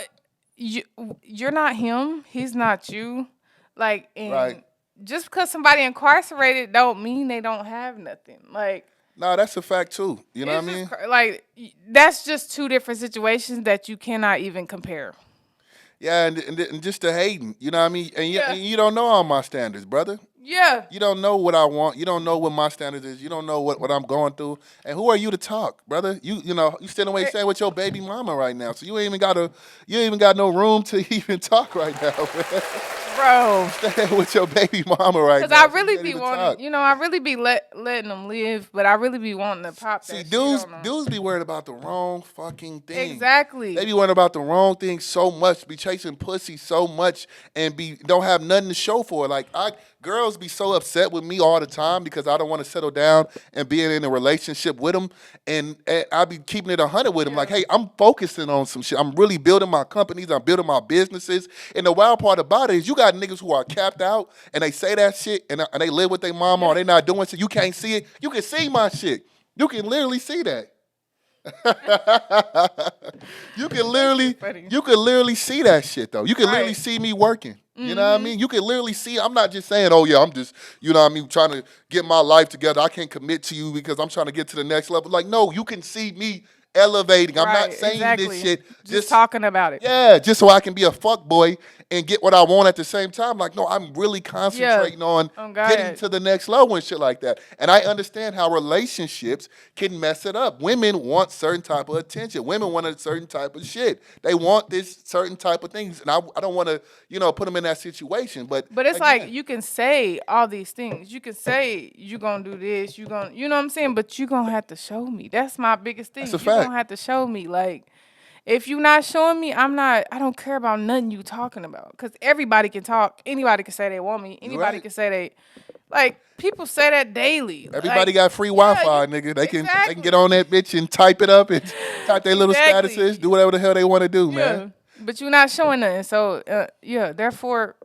you're not him, he's not you. Like, Right. and just because somebody incarcerated don't mean they don't have nothing. Like, No, that's a fact too. You know what it's I just mean? like that's just two different situations that you cannot even compare. Yeah, and just the hating. You know what I mean? Yeah. And you don't know all my standards, brother. Yeah. You don't know what I want. You don't know what my standards is. You don't know what I'm going through. And who are you to talk, brother? You still away Eh, staying with your baby mama right now. So you ain't even got no room to even talk right now, man. Bro. Staying with your baby mama right Cause now. I So you really can't be even wanting, talk. I really be letting them live, but I really be wanting to pop See, that shit on them. dudes be worried about the wrong fucking thing. They Exactly. be worried about the wrong thing so much, be chasing pussy so much, and don't have nothing to show for it. Like girls be so upset with me all the time because I don't want to settle down and be in a relationship with them, and I be keeping it 100 with them. Like, Yeah. hey, I'm focusing on some shit. I'm really building my companies. I'm building my businesses. And the wild part about it is you got niggas who are capped out and they say that shit and they live with their mama or they not doing shit. You can't see it. You can see my shit. You can literally see that. you can literally Funny. you can literally see that shit though. You can literally Right. see me working. You know what I mean? You can literally see. I'm not just saying, oh yeah, I'm just, you know what I mean, trying to get my life together. I can't commit to you because I'm trying to get to the next level. Like, no, you can see me elevating. I'm not Right. saying this Exactly. shit Just talking about it. yeah, just so I can be a fuck boy and get what I want at the same time. Like, no, I'm really Yeah. concentrating on Oh getting God. to the next level and shit like that. And I understand how relationships can mess it up. Women want certain type of attention. Women want a certain type of shit. They want this certain type of things. And I don't want to, put them in that situation. But But it's like again, you can say all these things. You can say you gonna do this. You gonna, you know what I'm saying. But you gonna have to show me. That's my biggest that's thing. a You gonna fact. have to show me. Like, if you not showing me, I'm not. I don't care about nothing you talking about. Cause everybody can talk. Anybody can say they want me. You Anybody right. can say they, like, people say that daily. Everybody Like, got free yeah, Wi-Fi, nigga. They can get exactly. on that bitch and type it up and type their little statuses, do Exactly. whatever the hell they want to do, man. Yeah. But you're not showing nothing. So yeah. Therefore,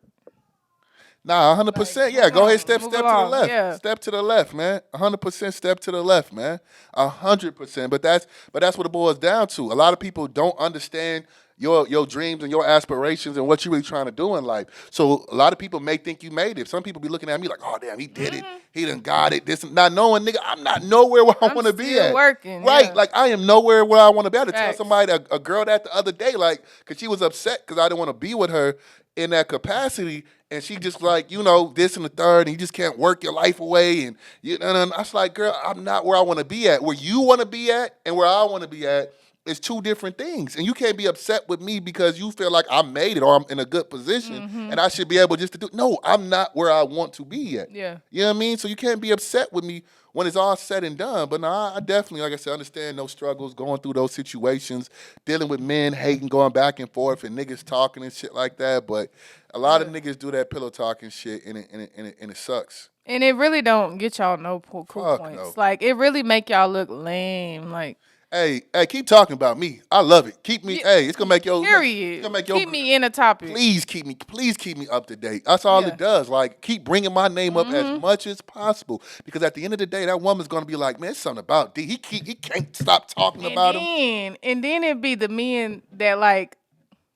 Nah, like, 100%. Yeah, move go ahead, on. step Move to the along. left. Yeah. Step to the left, man. 100% step to the left, man. 100%. But that's what it boils down to. A lot of people don't understand your dreams and your aspirations and what you're really trying to do in life. So a lot of people may think you made it. Some people be looking at me like, oh damn, he did it. He done got it. This not knowing, nigga, I'm not nowhere where I I'm want to be still at. working. Right. Yeah. Like I am nowhere where I want to be. I had to tell Facts. somebody, a girl that the other day, like, cause she was upset because I didn't want to be with her in that capacity. And she just like, this and the third, and you just can't work your life away. And I was like, girl, I'm not where I want to be at. Where you want to be at and where I want to be at is two different things. And you can't be upset with me because you feel like I made it or I'm in a good position and I should be able just to do. No, I'm not where I want to be yet. Yeah. You know what I mean? So you can't be upset with me when it's all said and done. But no, I definitely, like I said, understand those struggles, going through those situations, dealing with men hating, going back and forth, and niggas talking and shit like that. But a lot of niggas do that pillow talking shit, and it sucks. And it really don't get y'all no cool Fuck points. no. Like, it really make y'all look lame. Like, Hey, keep talking about me. I love it. Keep me. Yeah, Hey, it's gonna make your. It's period. gonna make your. Keep me in a topic. Please keep me up to date. That's all Yeah. it does. Like, keep bringing my name up as much as possible. Because at the end of the day, that woman's gonna be like, man, it's something about D. He can't stop talking about him. And then it'd be the men that like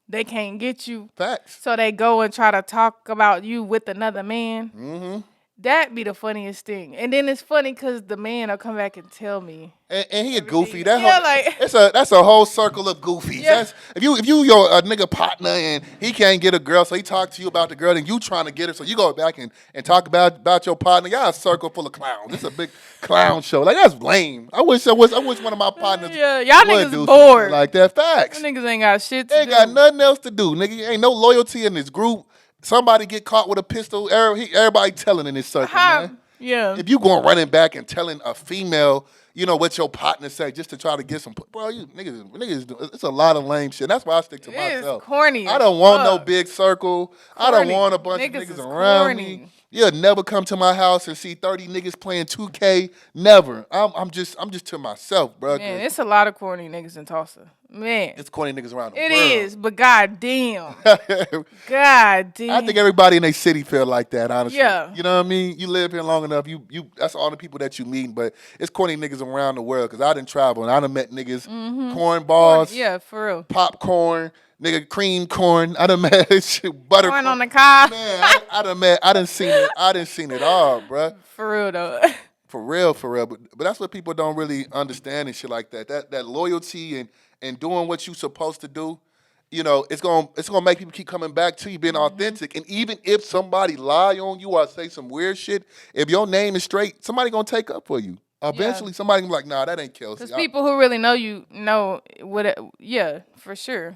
they can't get you, Facts. so they go and try to talk about you with another man. Mm-hmm. That be the funniest thing. And then it's funny because the man will come back and tell me. And he a everything. goofy. That Yeah, whole, like that's a whole circle of goofies. Yeah. That's if you your a nigga partner and he can't get a girl, so he talk to you about the girl and you trying to get her, so you go back and talk about your partner. Y'all a circle full of clowns. It's a big clown show. Like, that's lame. I wish one of my partners yeah, y'all would niggas do some bored. shit like that. Facts. Them niggas ain't got shit to They ain't do. got nothing else to do, nigga. Ain't no loyalty in this group. Somebody get caught with a pistol. Everybody telling in this circle, man. Yeah. If you going running back and telling a female, what your partner say just to try to get some, bro, you niggas, it's a lot of lame shit. That's why I stick to myself. It's corny. I don't want no fuck. big circle. I don't Corny. want a bunch Niggas of is niggas around corny. me. You'll never come to my house and see 30 niggas playing 2K. Never. I'm just to myself, bro. Man, it's a lot of corny niggas in Tulsa. Man, It's corny niggas around the it world. is. But goddamn, I goddamn. think everybody in their city feel like that, honestly. Yeah. You know what I mean? You live here long enough, you that's all the people that you meet, but it's corny niggas around the world, because I done traveled and I done met niggas, cornballs, Yeah, for real. popcorn, nigga, cream corn. I done met butter Corn on the cob. Man, I done seen it all, bruh. For real though. For real. But that's what people don't really understand and shit like that. That loyalty and doing what you supposed to do, it's gonna make people keep coming back to you, being authentic. And even if somebody lie on you or say some weird shit, if your name is straight, somebody gonna take up for you. Eventually, somebody gonna be like, nah, that ain't Kelsey. Because people who really know you know what. Yeah, for sure.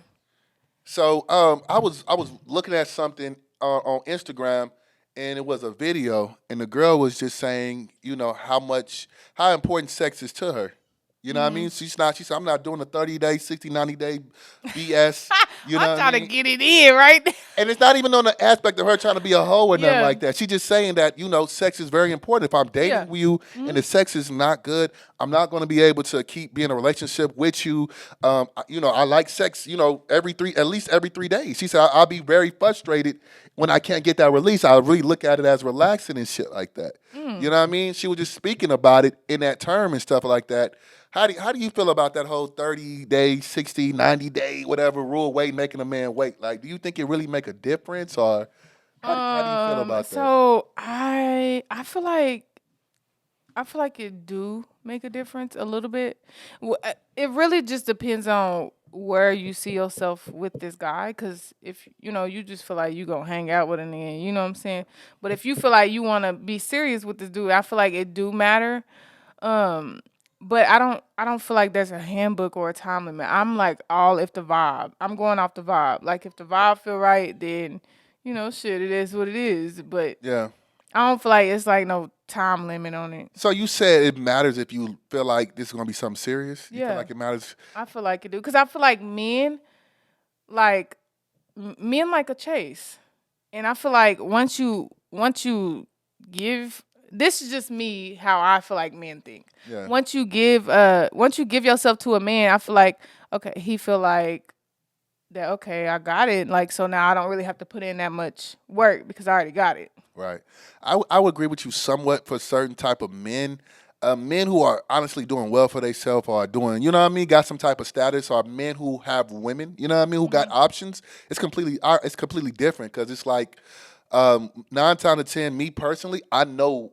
So I was looking at something on Instagram, and it was a video, and the girl was just saying, how important sex is to her. You know what I mean? She said, I'm not doing a 30-day, 60, 90-day BS. You know I'm what trying I mean? to get it in, right? And it's not even on the aspect of her trying to be a hoe or nothing Yeah. like that. She's just saying that, sex is very important. If I'm dating Yeah. you and the sex is not good, I'm not going to be able to keep being in a relationship with you. I like sex, at least every 3 days. She said, I'll be very frustrated when I can't get that release. I really look at it as relaxing and shit like that. You know what I mean? She was just speaking about it in that term and stuff like that. How do you feel about that whole 30-day, 60, 90-day, whatever rule making a man wait? Like, do you think it really make a difference, or how do you feel about that? So I feel like it do make a difference a little bit. It really just depends on where you see yourself with this guy. Because if you just feel like you gonna hang out with a nigga, you know what I'm saying. But if you feel like you want to be serious with this dude, I feel like it do matter. But I don't feel like there's a handbook or a time limit. I'm like if the vibe. I'm going off the vibe. Like if the vibe feel right, then shit, it is what it is. But Yeah. I don't feel like it's like no time limit on it. So you said it matters if you feel like this is gonna be something serious. You Yeah. feel like it matters. I feel like it do, because I feel like men like a chase, and I feel like once you give. This is just me, how I feel like men think. Yeah. Once you give yourself to a man, I feel like, okay, he feel like that, okay, I got it. Like, so now I don't really have to put in that much work because I already got it. Right. I would agree with you somewhat for certain type of men. Men who are honestly doing well for themselves, or doing, got some type of status, or men who have women, who got options. It's completely different, because it's like 9 times out of 10, me personally, I know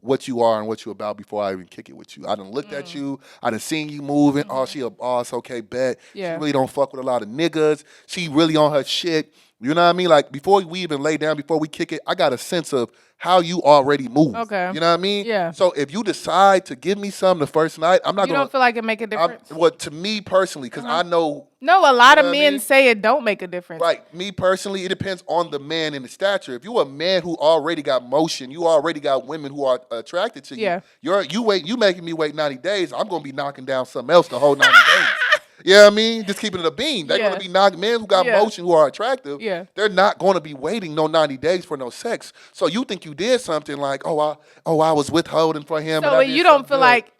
what you are and what you about before I even kick it with you. I done looked at you. I done seen you moving. Oh, she a boss. Okay, bet. Yeah. She really don't fuck with a lot of niggas. She really on her shit. You know what I mean? Like, before we even lay down, before we kick it, I got a sense of how you already move. Okay. You know what I mean? Yeah. So if you decide to give me some the first night, I'm not You going don't feel like it make a difference? to me personally, because I know. No, a lot of what I men mean? say it don't make a difference. Right. Me personally, it depends on the man and the stature. If you a man who already got motion, you already got women who are attracted to you. Yeah. You making me wait 90 days, I'm gonna be knocking down something else the whole 90 days. You know what I mean? Just keeping it a beam. They're gonna be knocking men who got motion, who are attractive. Yeah. They're not gonna be waiting no 90 days for no sex. So you think you did something like, I was withholding for him. So you don't feel like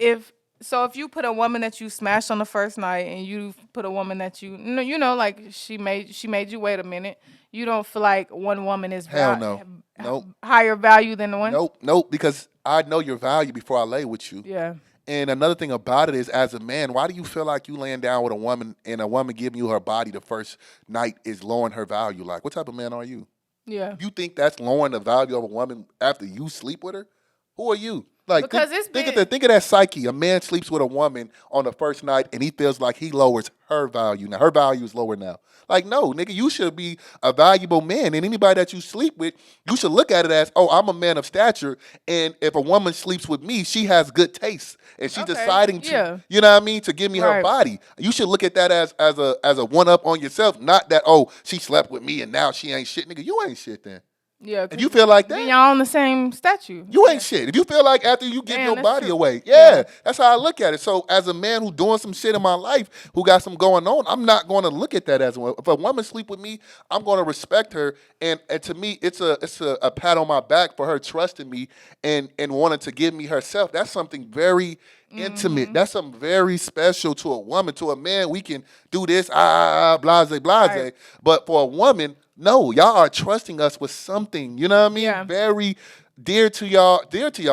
So if you put a woman that you smashed on the first night, and you put a woman that like she made you wait a minute, you don't feel like one woman is Hell no. Nope. higher value than the one? Nope. Because I know your value before I lay with you. Yeah. And another thing about it is, as a man, why do you feel like you laying down with a woman and a woman giving you her body the first night is lowering her value? Like, what type of man are you? Yeah. You think that's lowering the value of a woman after you sleep with her? Who are you? Like, Because think of that psyche. A man sleeps with a woman on the first night and he feels like he lowers her value. Now her value is lower now. Like, no, nigga, you should be a valuable man. And anybody that you sleep with, you should look at it as, oh, I'm a man of stature. And if a woman sleeps with me, she has good taste. And she's deciding to, you know what I mean, to give me her body. You should look at that as a one-up on yourself. Not that, oh, she slept with me and now she ain't shit. Nigga, you ain't shit then. Yeah, if you feel like that, y'all on the same statue. You ain't shit. If you feel like after you give your body away, that's how I look at it. So as a man who doing some shit in my life, who got some going on, I'm not going to look at that as if a woman sleep with me, I'm going to respect her. And to me, it's a pat on my back for her trusting me and wanting to give me herself. That's something very intimate. That's something very special to a woman. To a man, we can do this, blase. Right. But for a woman, no, y'all are trusting us with something, you know what I mean? Yeah. Very dear to y'all,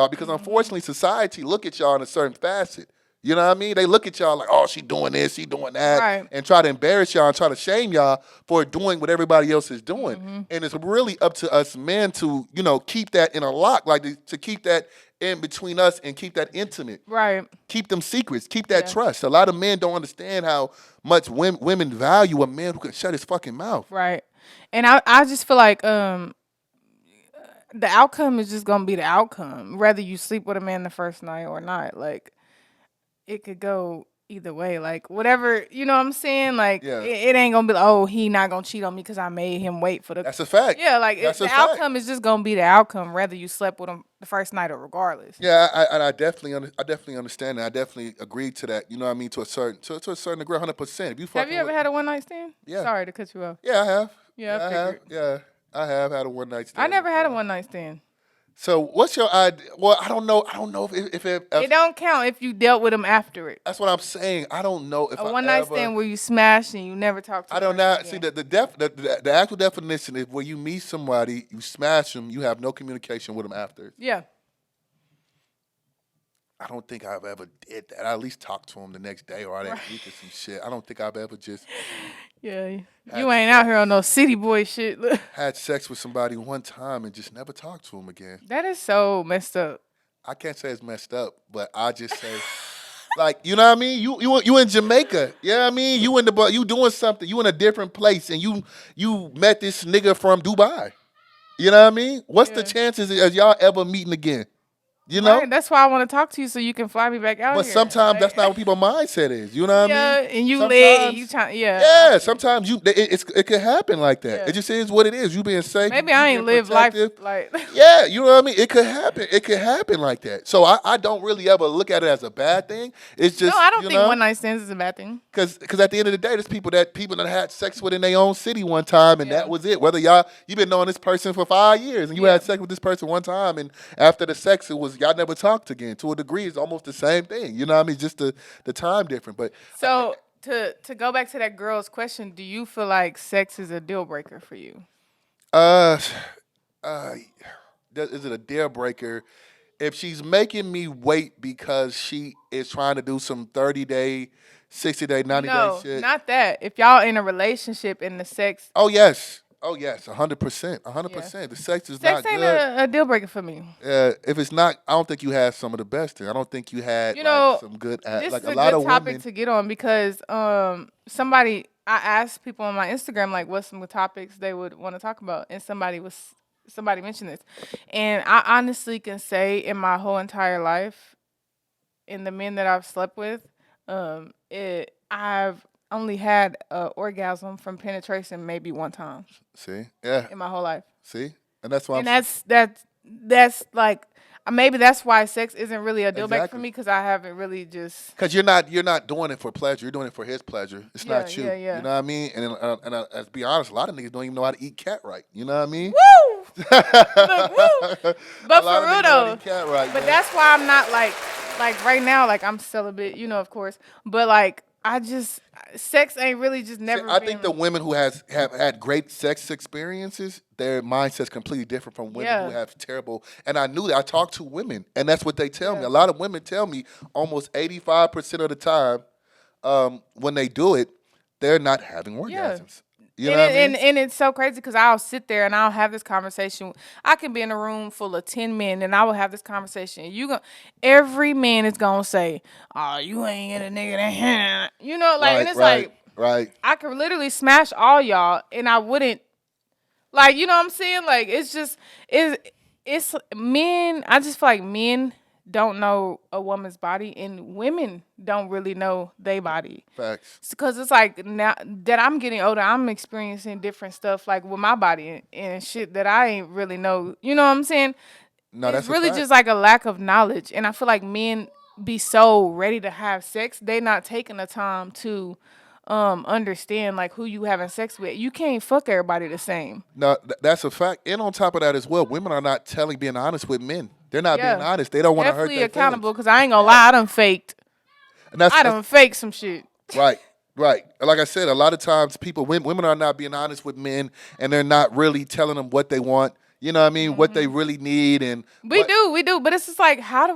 because unfortunately society look at y'all in a certain facet. You know what I mean? They look at y'all like, oh, she doing this, she doing that, and try to embarrass y'all and try to shame y'all for doing what everybody else is doing. And it's really up to us men to, keep that in a lock, like to keep that in between us and keep that intimate. Right. Keep them secrets, keep that trust. A lot of men don't understand how much women value a man who can shut his fucking mouth. Right. And I just feel like the outcome is just gonna be the outcome, whether you sleep with a man the first night or not. Like, it could go either way. Like, whatever, you know what I'm saying? Like, it ain't gonna be like, oh, he not gonna cheat on me because I made him wait for the. That's a fact. Yeah, like the outcome is just gonna be the outcome, whether you slept with him the first night or regardless. Yeah, I definitely understand that. I definitely agree to that. You know what I mean? To a certain degree, 100%. Have you ever had a one night stand? Yeah. Sorry to cut you off. Yeah, I have. Yeah, I have. Yeah, I have had a one night stand. I never had a one night stand. So what's your idea? Well, I don't know if it don't count if you dealt with him after it. That's what I'm saying. I don't know if a one night stand where you smash and you never talk to. I don't know. See, the actual definition is where you meet somebody, you smash them, you have no communication with them after. Yeah. I don't think I've ever did that. I at least talked to him the next day or I didn't week or some shit. I don't think I've ever just. Yeah, you ain't out here on no city boy shit. Had sex with somebody one time and just never talked to him again. That is so messed up. I can't say it's messed up, but I just say, like, you know what I mean? You in Jamaica, you know what I mean? You doing something. You in a different place, and you met this nigga from Dubai. You know what I mean? What's the chances of y'all ever meeting again? You know? Right, that's why I want to talk to you so you can fly me back out but here. But sometimes that's not what people's mindset is. You know what I mean? Yeah, and you live. Yeah, sometimes it could happen like that. Yeah. It just is what it is. You being safe. Maybe I ain't live life like. Yeah, you know what I mean? It could happen. It could happen like that. So I don't really ever look at it as a bad thing. It's just. No, I don't think one night stands is a bad thing. Because at the end of the day, there's people that had sex with in their own city one time, and that was it. Whether you've been knowing this person for 5 years, and you had sex with this person one time, and after the sex, it was y'all never talked again. To a degree, it's almost the same thing. You know what I mean? Just the time different. But so to go back to that girl's question, do you feel like sex is a deal breaker for you? Is it a deal breaker? If she's making me wait because she is trying to do some 30-day, 60-day, 90-day shit. No, not that. If y'all in a relationship and the sex. Oh, yes. 100%. 100%. The sex is not good. Sex ain't a deal breaker for me. If it's not, I don't think you had some of the best thing. I don't think you had some good. This like is a lot of topic women to get on because I asked people on my Instagram like what some topics they would want to talk about, and somebody mentioned this, and I honestly can say in my whole entire life, in the men that I've slept with, I've only had an orgasm from penetration maybe one time. See, yeah, in my whole life. See, and that's why. And that's like maybe that's why sex isn't really a deal breaker for me because I haven't really just. Because you're not doing it for pleasure. You're doing it for his pleasure. It's not you. Yeah. You know what I mean? And let's be honest, a lot of niggas don't even know how to eat cat right. You know what I mean? Woo! Look, woo! But for real though, cat right, but that's why I'm not like like right now, like I'm celibate, of course, but like I just sex ain't really just See, never I been. think the women who have had great sex experiences, their mindset's completely different from women who Yeah, have terrible. And I knew that. I talked to women, and that's what they tell me. yeah, A lot of women tell me almost 85% of the time, when they do it, they're not having yeah. orgasms. You know what I mean? And it's so crazy because I'll sit there and I'll have this conversation. I can be in a room full of 10 men and I will have this conversation. Every man is gonna say, "Oh, you ain't get a nigga that," like, and Right, it's right, like right. I could literally smash all y'all and I wouldn't. Like, you know what I'm saying? Like, it's men. I just feel like men don't know a woman's body, and women don't really know their body. Facts. Because it's like now that I'm getting older, I'm experiencing different stuff like with my body and shit that I ain't really know. You know what I'm saying? No, It's that's a really fact. just like a lack of knowledge, and I feel like men be so ready to have sex, they not taking the time to understand like who you having sex with. You can't fuck everybody the same. No, that's a fact. And on top of that as well, women are not being honest with men. They're not being Yeah, honest. They don't want to hurt definitely their feelings. accountable. Cause I ain't gonna lie, And that's, I done faked some shit. right, right. Like I said, a lot of times women are not being honest with men, and they're not really telling them what they want. You know what I mean? What they really need, and We do, but it's just like, how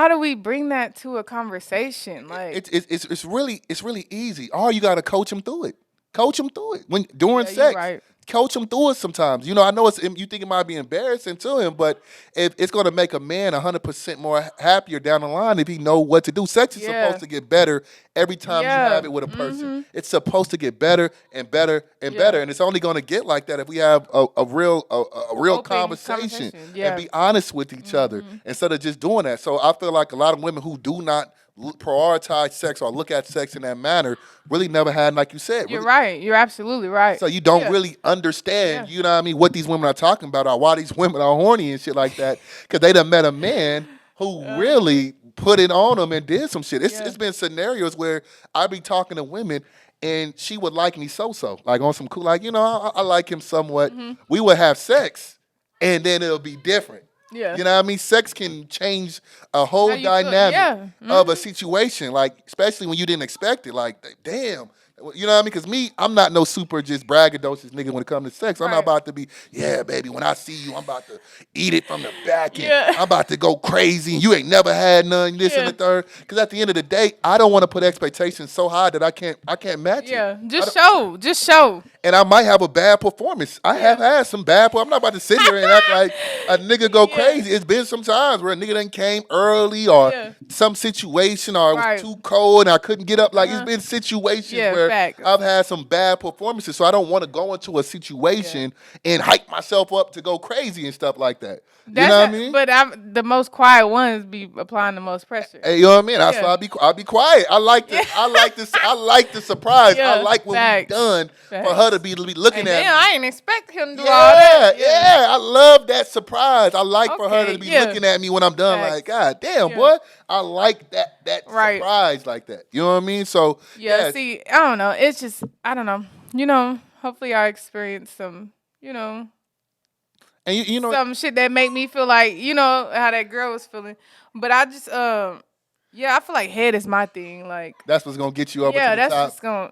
do we bring that to a conversation? Like, it's really easy. All you got to coach them through it. Coach them through it when during yeah, you sex. right. Coach them through it sometimes. I know you think it might be embarrassing to him, but if it's going to make a man 100% more happier down the line if he know what to do. Sex is Yeah. supposed to get better every time you Yeah. have it with a person. It's supposed to get better and better and Yeah. better, and it's only going to get like that if we have a real Open conversation yeah. and be honest with each other instead of just doing that. So I feel like a lot of women who do not prioritize sex or look at sex in that manner really never had, like you said. You're Really, right. You're absolutely right. so you don't Yeah. really understand, Yeah. you know what I mean, what these women are talking about or why these women are horny and shit like that because they done met a man who really put it on them and did some shit. It's been scenarios where I be talking to women and she would like me so like on some cool, like, I like him somewhat. We would have sex and then it'll be different. Yeah. You know what I mean? Sex can change a whole How you feel. dynamic Yeah. of a situation, like, especially when you didn't expect it. Like, damn. You know what I mean? Because I'm not no super just braggadocious nigga when it comes to sex. I'm not Right. about to be, yeah, baby, when I see you, I'm about to eat it from the back and Yeah. I'm about to go crazy and you ain't never had none, this and Yeah. the third. Because at the end of the day, I don't want to put expectations so high that I can't match Yeah. it. Just show. And I might have a bad performance. I have had some bad. I'm not about to sit here and act like a nigga go Yeah. crazy. It's been some times where a nigga done came early or Yeah. some situation or it was Right. too cold and I couldn't get up. Like it's been situations Yeah, where facts. I've had some bad performances. So I don't want to go into a situation and hype myself up to go crazy and stuff like that. You know what I mean? But the most quiet ones be applying the most pressure. Hey, you know what I mean? That's Yeah. why I'll be quiet. I like the surprise. Yeah, I like what facts. we've done for Facts. her to be looking And at me. damn, I ain't expect him to do all that. Yeah, I love that surprise. I like for her Okay, to be yeah. looking at me when I'm done. Facts. Like, God damn, Yeah. boy, I like that Right. surprise like that. You know what I mean? So Yeah, see, I don't know. It's just, I don't know. Hopefully I experience some, and you know, some shit that make me feel like, how that girl was feeling. But I just, I feel like head is my thing. Like, that's what's gonna get you over yeah, to the that's top. just gonna,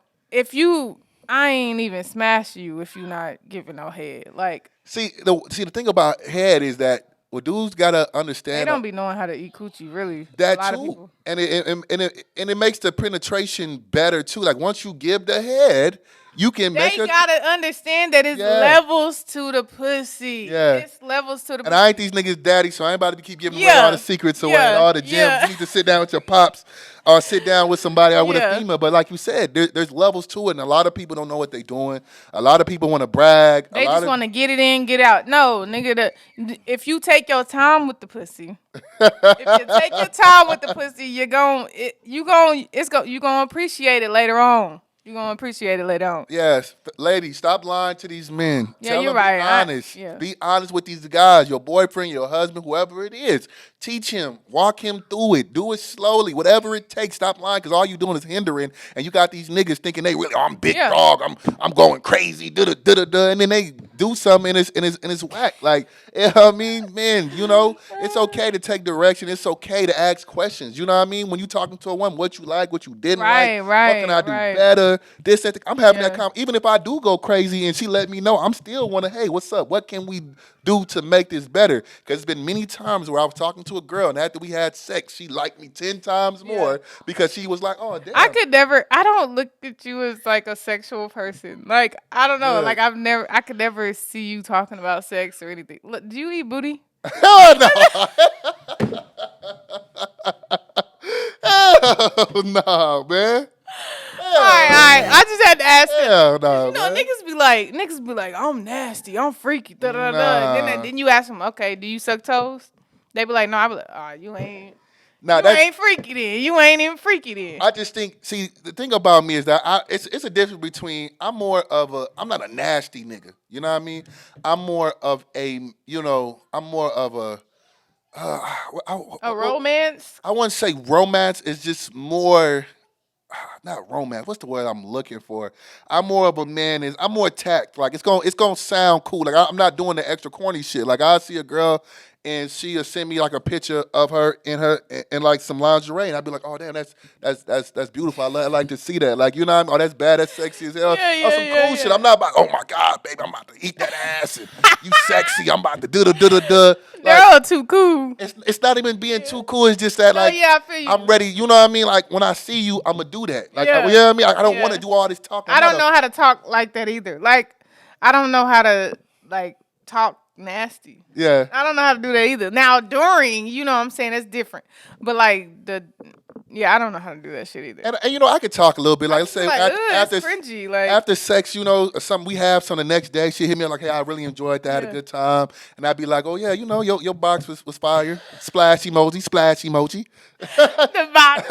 I ain't even smash you if you not giving no head. Like, See, the thing about head is that what dudes gotta understand. they don't be knowing how to eat coochie, really. That a lot too, of people. and it makes the penetration better too. Like once you give the head, you can make They her. gotta understand that it's Yeah. levels to the pussy. Yeah. It's levels to the And pussy. I ain't these niggas daddy, so I ain't about to keep giving away Yeah. all the secrets away, Yeah. all the gems. Yeah. You need to sit down with your pops or sit down with somebody or with a Yeah. female. But like you said, there's levels to it, and a lot of people don't know what they're doing. A lot of people want to brag. They just want to get it in, get out. No, nigga, if you take your time with the pussy, if you take your time with the pussy, you gonna appreciate it later on. You're gonna appreciate it later on. Yes, ladies, stop lying to these men. Yeah, Tell you're them right. Be honest. Yeah. Be honest with these guys, your boyfriend, your husband, whoever it is. Teach him, walk him through it. Do it slowly, whatever it takes. Stop lying, because all you doing is hindering. And you got these niggas thinking they really, I'm big Yeah. dog. I'm going crazy. And then they do something and it's whack. Like, I mean, man, it's okay to take direction. It's okay to ask questions. You know what I mean? When you talking to a woman, what you like, what you didn't like, what can I do better? This, that, I'm having that conversation. Even if I do go crazy and she let me know, I'm still want to, hey, what's up? What can we do to make this better? Because it's been many times where I was talking to a girl and after we had sex, she liked me 10 times more because she was like, oh, damn. I don't look at you as like a sexual person. Like, I don't know. Like, I could never see you talking about sex or anything. Look, do you eat booty? Hell no. Hell no, man. All right. I just had to ask that. Hell no, niggas be like, I'm nasty, I'm freaky, da da da. And then you ask them, okay, do you suck toes? They be like, no. I be like, oh, you ain't. Nah, you ain't freaky then. You ain't even freaky then. I just think, see, the thing about me is that it's a difference between, I'm not a nasty nigga. You know what I mean? I'm more of a a romance? I wouldn't say romance. It's just more, not romance. What's the word I'm looking for? I'm more of a man. I'm more tact. Like, it's gonna sound cool. Like, I'm not doing the extra corny shit. Like, I see a girl and she'll send me like a picture of her in like some lingerie, and I'd be like, oh damn, that's beautiful. I like to see that. Like, you know what I mean? Oh, that's bad. That's sexy as hell. Some cool shit. I'm not about, oh my god, baby, I'm about to eat that ass and you sexy. I'm about to do. They're all too cool. It's not even being too cool. It's just that I feel you. I'm ready. You know what I mean? Like, when I see you, I'm gonna do that. Like, you know what I mean? I don't want to do all this talking. I don't know how to talk like that either. Like, I don't know how to like talk nasty. Yeah. I don't know how to do that either. Now, during, you know what I'm saying, that's different. But like I don't know how to do that shit either. And I could talk a little bit. Like, let's say after cringy, like, after sex, something we have. So the next day, she hit me up like, hey, I really enjoyed that. I had a good time. And I'd be like, oh yeah, your box was fire. Splash emoji. The box.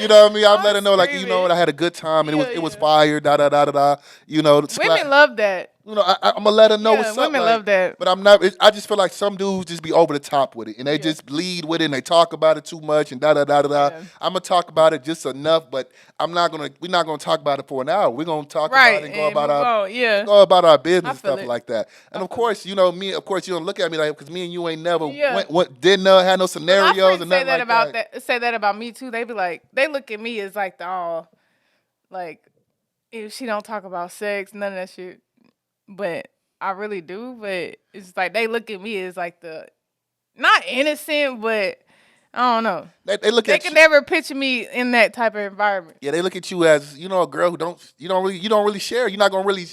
You know what I mean? I'd let her know, like, I had a good time and it was fire. Da da da da da. Women love that. I'm gonna let her know what's up. Women love that. But I'm not. I just feel like some dudes just be over the top with it, and they just lead with it, and they talk about it too much, and da da da da da. I'm gonna talk about it just enough, but we're not gonna talk about it for an hour. We're gonna talk about it and go about our business and stuff like that. And of course, you don't look at me like, because me and you ain't never didn't had no scenarios and nothing like that. Say that about me too. They be like, they look at me as like like, if she don't talk about sex, none of that shit. But I really do. But it's like they look at me as like the not innocent, but I don't know. They can never picture me in that type of environment. Yeah, they look at you as a girl who you don't really share. You're not gonna really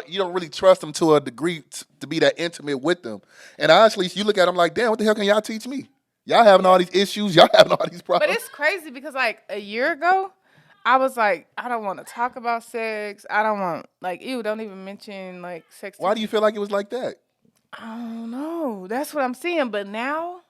you don't really trust them to a degree to be that intimate with them. And honestly, you look at them like, damn, what the hell can y'all teach me? Y'all having all these issues. Y'all having all these problems. But it's crazy because like a year ago, I was like, I don't want to talk about sex. I don't want, like, ew, don't even mention, like, sex. Why do you feel like it was like that? I don't know. That's what I'm seeing. But now,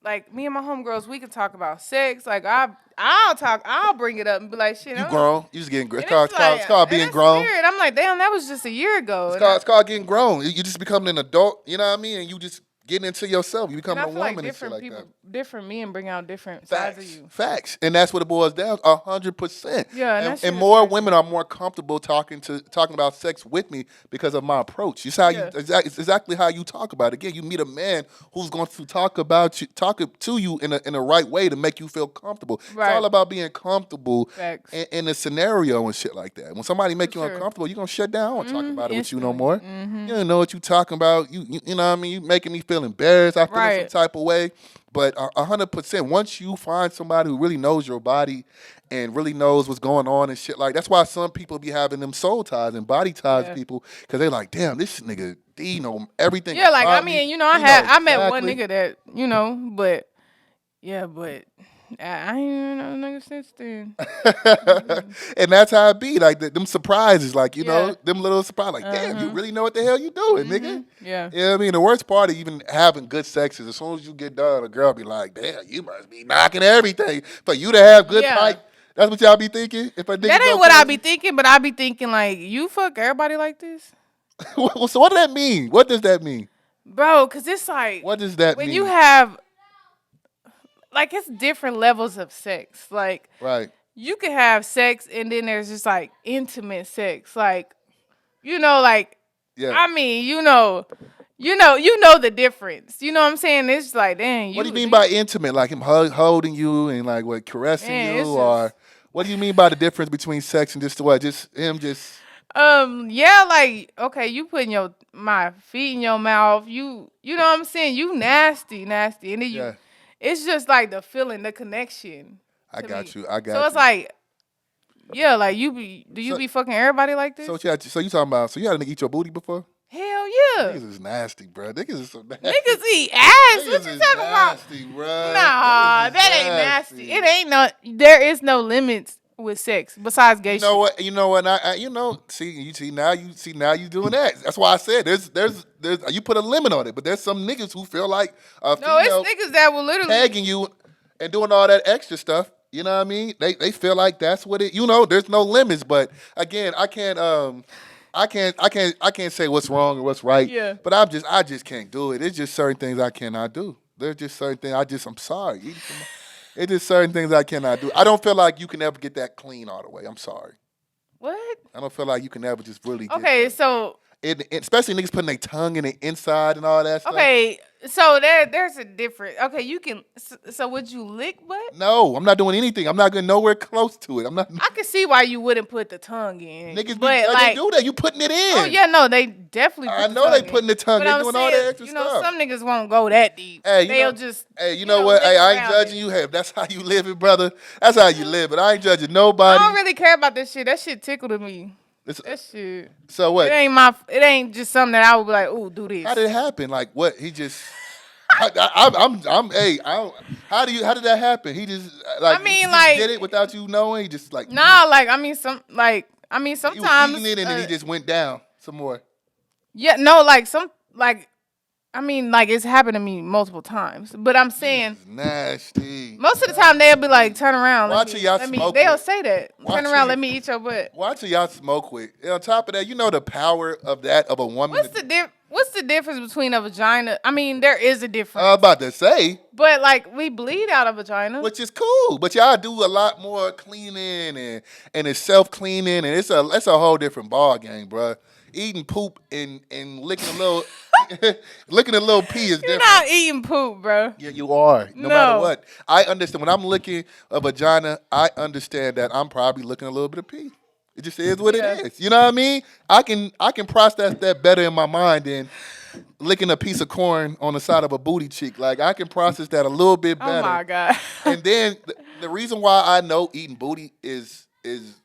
like, me and my homegirls, we can talk about sex. Like, I'll bring it up and be like, shit. You grown. You just getting grown. It's called being grown. Weird. I'm like, damn, that was just a year ago. It's called getting grown. You just becoming an adult, you know what I mean? And you just getting into yourself. You become a woman and shit like that. Different men bring out different sides of you. Facts. And that's what it boils down 100%. Yeah, and more women are more comfortable talking about sex with me because of my approach. It's it's exactly how you talk about it. Again, you meet a man who's going to talk to you in a right way to make you feel comfortable. Right. It's all about being comfortable in a scenario and shit like that. When somebody make you uncomfortable, you're gonna shut down. I don't want to talk about it with you no more. Mm-hmm. You don't know what you talking about. You know what I mean? You making me feel embarrassed. I feel in some type of way. But 100%, once you find somebody who really knows your body and really knows what's going on and shit like, that's why some people be having them soul ties and body ties people, because they like, damn, this nigga D know everything. Yeah, like, I mean, I met one nigga that, but I ain't know nigga since then. And that's how it be. Like, them surprises, like, them little surprises. Like, damn, you really know what the hell you doing, nigga? Yeah. You know what I mean? The worst part of even having good sex is as soon as you get done, a girl be like, damn, you must be knocking everything. For you to have good pipe, that's what y'all be thinking? That ain't what I be thinking, but I be thinking, like, you fuck everybody like this? So what does that mean? What does that mean? Bro, because it's like, what does that mean? When you have, like, it's different levels of sex. Like, you can have sex and then there's just, like, intimate sex. Like, like, Yeah. I mean, you know the difference. You know what I'm saying? It's like, dang. What do you mean by intimate? Like him holding you and like what caressing Man, you, it's or just what do you mean by the difference between sex and just what? Just him, just yeah, like okay, you putting my feet in your mouth. You know what I'm saying? You nasty, nasty, and then yeah. it's just like the feeling, the connection I to got me. you. I So got it's you. like, yeah, like do you So be fucking everybody like so this? what you talking about? So you had a nigga eat your booty before? Hell yeah. Niggas is nasty, bro. Niggas is so nasty. Niggas eat ass. What Niggas you is talking about? nasty, bro. Nah, Niggas is that ain't nasty. nasty. It ain't no. There is no limits with sex besides gay You know shit. what? You know what? Now you doing that. That's why I said there's you put a limit on it, but there's some niggas who feel like a No, it's female niggas that will literally. tagging you and doing all that extra stuff. You know what I mean? They feel like that's what it. There's no limits. But again, I can't say what's wrong or what's right. Yeah. But I just can't do it. It's just certain things I cannot do. There's just certain things I'm sorry. It's just certain things I cannot do. I don't feel like you can ever get that clean all the way. I'm sorry. What? I don't feel like you can ever just really get Okay, that. so Especially niggas putting their tongue in the inside and all that stuff. okay, so there's a difference. Okay, you can. So would you lick butt? No, I'm not doing anything. I'm not going nowhere close to it. I'm not. I can see why you wouldn't put the tongue in. Niggas, but they do that. You putting it in. Oh yeah, no, they definitely. Put I the know tongue they in. putting the tongue. But They I'm doing all saying, that extra stuff. some niggas won't go that deep. Hey, They'll just. Hey, you know what? Hey, lick I ain't around judging it. you. Hey, if that's how you live it, brother. That's how you live it. I ain't judging I nobody. don't really care about this shit. That shit tickled me. It's- That shit. so what? It ain't just something that I would be like, ooh, do this. How did it happen? Like what? He just. How did that happen? He just like. I mean, he just like- did it without you knowing. He just like. Nah, He was sometimes eating it and then he just went down some more. yeah, no, it's happened to me multiple times. But I'm saying It's nasty. most of the time they'll be like, turn around. Watch till y'all smoke They'll it. say that. Watch Turn till around, you- let me eat your butt. Watch till y'all smoke with. And on top of that, you know the power of that of a woman. What's the difference between a vagina? I mean, there is a difference. I was about to say, But like we bleed out of vagina. which is cool, but y'all do a lot more cleaning and it's self cleaning and it's a whole different ball game, bruh. Eating poop and licking a little licking a little pee is You're different. not eating poop, bro. Yeah, you are. No No. matter what, I understand when I'm licking a vagina. I understand that I'm probably licking a little bit of pee. It just is what Yeah. it is. You know what I mean? I can process that better in my mind than licking a piece of corn on the side of a booty cheek. Like I can process that a little bit better. Oh my god. And then the reason why I know eating booty is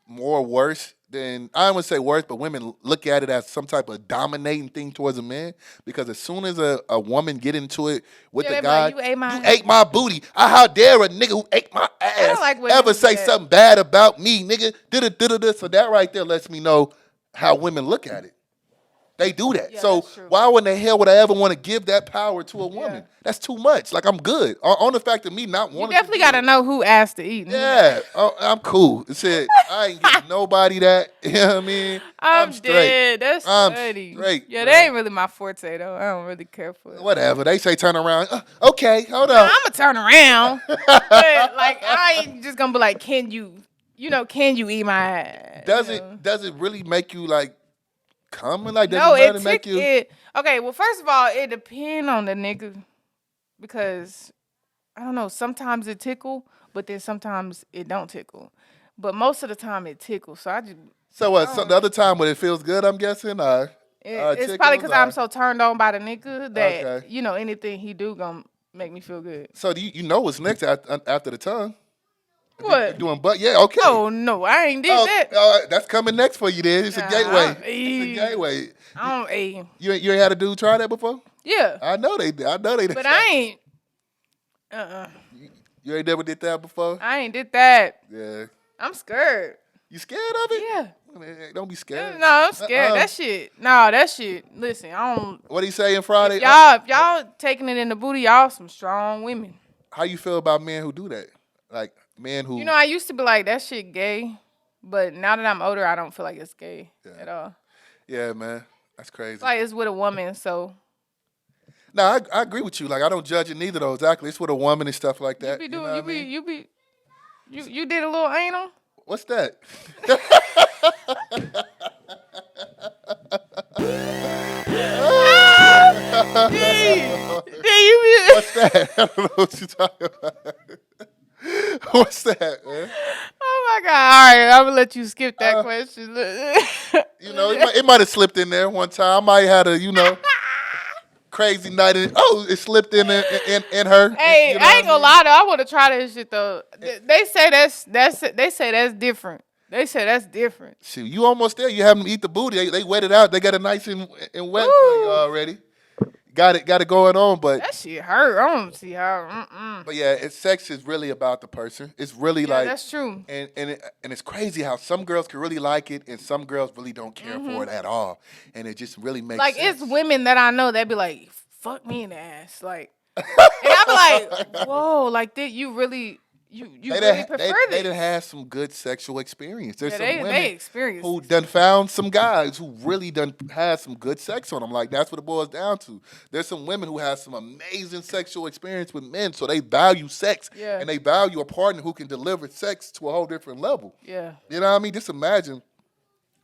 more worse than I don't want to say worse, but women look at it as some type of dominating thing towards a man because as soon as a woman get into it with Yeah, the they be guy, like, you ate my booty. How dare a nigga who ate my ass like when ever niggas say do that. something bad about me, nigga? Da-da-da-da-da. So that right there lets me know how women look at it. They do that. Yeah, So that's true. why in the hell would I ever want to give that power to a woman? Yeah. That's too much. Like I'm good on the fact of me not You wanting. definitely to do got to it. know who asked to eat. Yeah, I'm cool. It said I ain't giving nobody that. You know what I mean? I'm straight. dead. That's I'm funny. straight, Yeah, bro. that ain't really my forte though. I don't really care for it. Whatever. They say turn around. Okay, hold on. I'm gonna turn around, but like I ain't just gonna be like, can you eat my ass? Does it really make you like come and like does No, it really make you? Okay, well, first of all, it depends on the nigga because I don't know. Sometimes it tickle, but then sometimes it don't tickle. But most of the time it tickles. So I just So what? So the other time when it feels good, I'm guessing. it's probably because I'm so turned on by the nigga that Okay. anything he do gonna make me feel good. So do you know what's next after the tongue? What? Doing butt? Yeah. Okay. Oh no, I ain't did that. That's coming next for you. Then it's a gateway. It's a gateway. I don't. You ain't had a dude try that before? Yeah, I know they did. but I ain't. You ain't never did that before? I ain't did that. Yeah. I'm scared. You scared of it? Yeah. Man, don't be scared. No, I'm scared. That shit. No, that shit. Listen, I don't. What he saying Friday? If y'all taking it in the booty, y'all some strong women. How you feel about men who do that? Like men who I used to be like that shit gay, but now that I'm older, I don't feel like it's gay at all. Yeah, man. That's crazy. It's like it's with a woman, so No, I agree with you. Like I don't judge it neither though. Exactly. It's with a woman and stuff like that. you know what I mean? you did a little anal. What's that? You What's that? I don't know what you talking about. What's that, man? Oh my God! All right, I'm gonna let you skip that Uh, question. it might have slipped in there one time. I might have had a, crazy night. It slipped in her. Hey, You know I what ain't I gonna mean? lie though. I want to try that shit though. They say they say that's different. They say that's different. Shoot, you almost there. You have them eat the booty. They wet it out. They got it nice and wet for you Woo, already. Got it going on, but that shit hurt. I don't see how. but yeah, sex is really about the person. It's really Yeah, like, that's true. and it's crazy how some girls can really like it and some girls really don't care for it at all, and it just really makes Like sense. it's women that I know that be like, "Fuck me in the ass," like, and I be like, "Whoa, like did you really you really prefer They this?" done had some good sexual experience. There's Yeah, some they women experienced who this. done found some guys who really done had some good sex on them. Like that's what it boils down to. There's some women who have some amazing sexual experience with men, so they value sex Yeah. and they value a partner who can deliver sex to a whole different level. Yeah, You know what I mean? Just imagine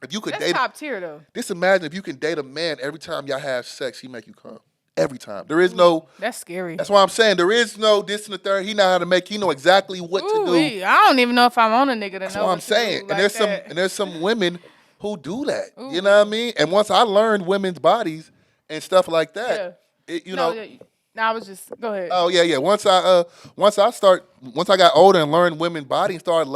if you could that's date. top tier though. Just imagine if you can date a man every time y'all have sex, he make you come. Every time. There is no. That's scary. That's why I'm saying there is no this and the third. He know how to make. He know exactly what to Ooh, do. I don't even know if I want a nigga to That's know what what I'm to saying. do And like that. there's some women who do that. You Ooh. know what I mean? And once I learned women's bodies and stuff like Yeah. that, you No, know. yeah, no, I was just go ahead. Oh yeah. Once I got older and learned women's body and started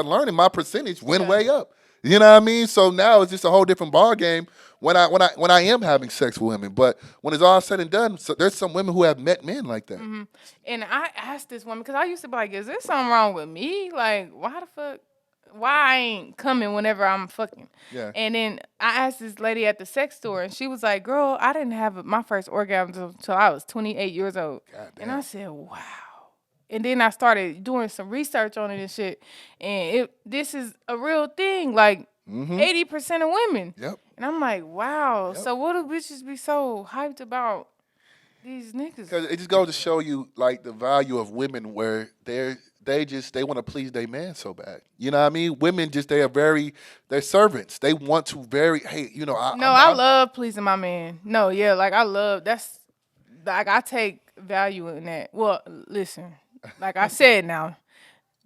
learning, my percentage went Yeah. way up. You know what I mean? So now it's just a whole different ball game when I am having sex with women. But when it's all said and done, so there's some women who have met men like that. And I asked this woman because I used to be like, "Is there something wrong with me? Like, why the fuck? Why I ain't coming whenever I'm fucking?" Yeah. And then I asked this lady at the sex store, and she was like, "Girl, I didn't have my first orgasm until I was 28 years old." And I said, "Wow." And then I started doing some research on it and shit, and this is a real thing. Like 80% of women. Yep. And I'm like, wow. Yep. So what do bitches be so hyped about these niggas? Because it just goes to show you like the value of women where they want to please their man so bad. You know what I mean? Women they're servants. They want to I love pleasing my man. No, yeah, like I take value in that. Well, listen, like I said now,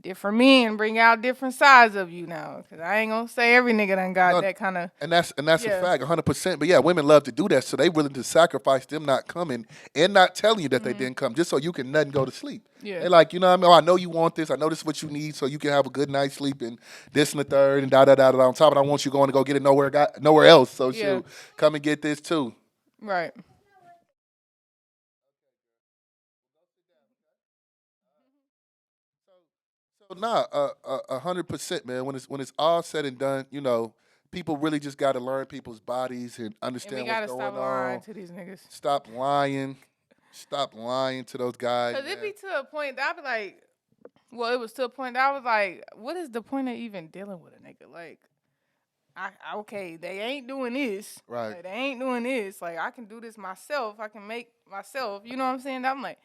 different men bring out different sides of you now. Cause I ain't gonna say every nigga done got that kind of. And that's Yeah. a fact, 100%. But yeah, women love to do that, so they willing to sacrifice them not coming and not telling you that they didn't come, just so you can nut and go to sleep. Yeah. They're like, you know what I mean? Oh, I know you want this. I know this is what you need, so you can have a good night's sleep and this and the third and da da da da. On top of it, I want you going to go get it nowhere else. So Yeah. shoot, come and get this too. Right. So nah, 100%, man. When it's all said and done, people really just got to learn people's bodies and And understand we gotta what's stop going lying on. to these niggas. Stop lying. Stop lying to those guys. Cause it man. be to a point that I be like, well, it was to a point that I was like, what is the point of even dealing with a nigga? Like, okay, they ain't doing this. Right. Like, they ain't doing this. Like, I can do this myself. I can make myself. You know what I'm saying? I'm like,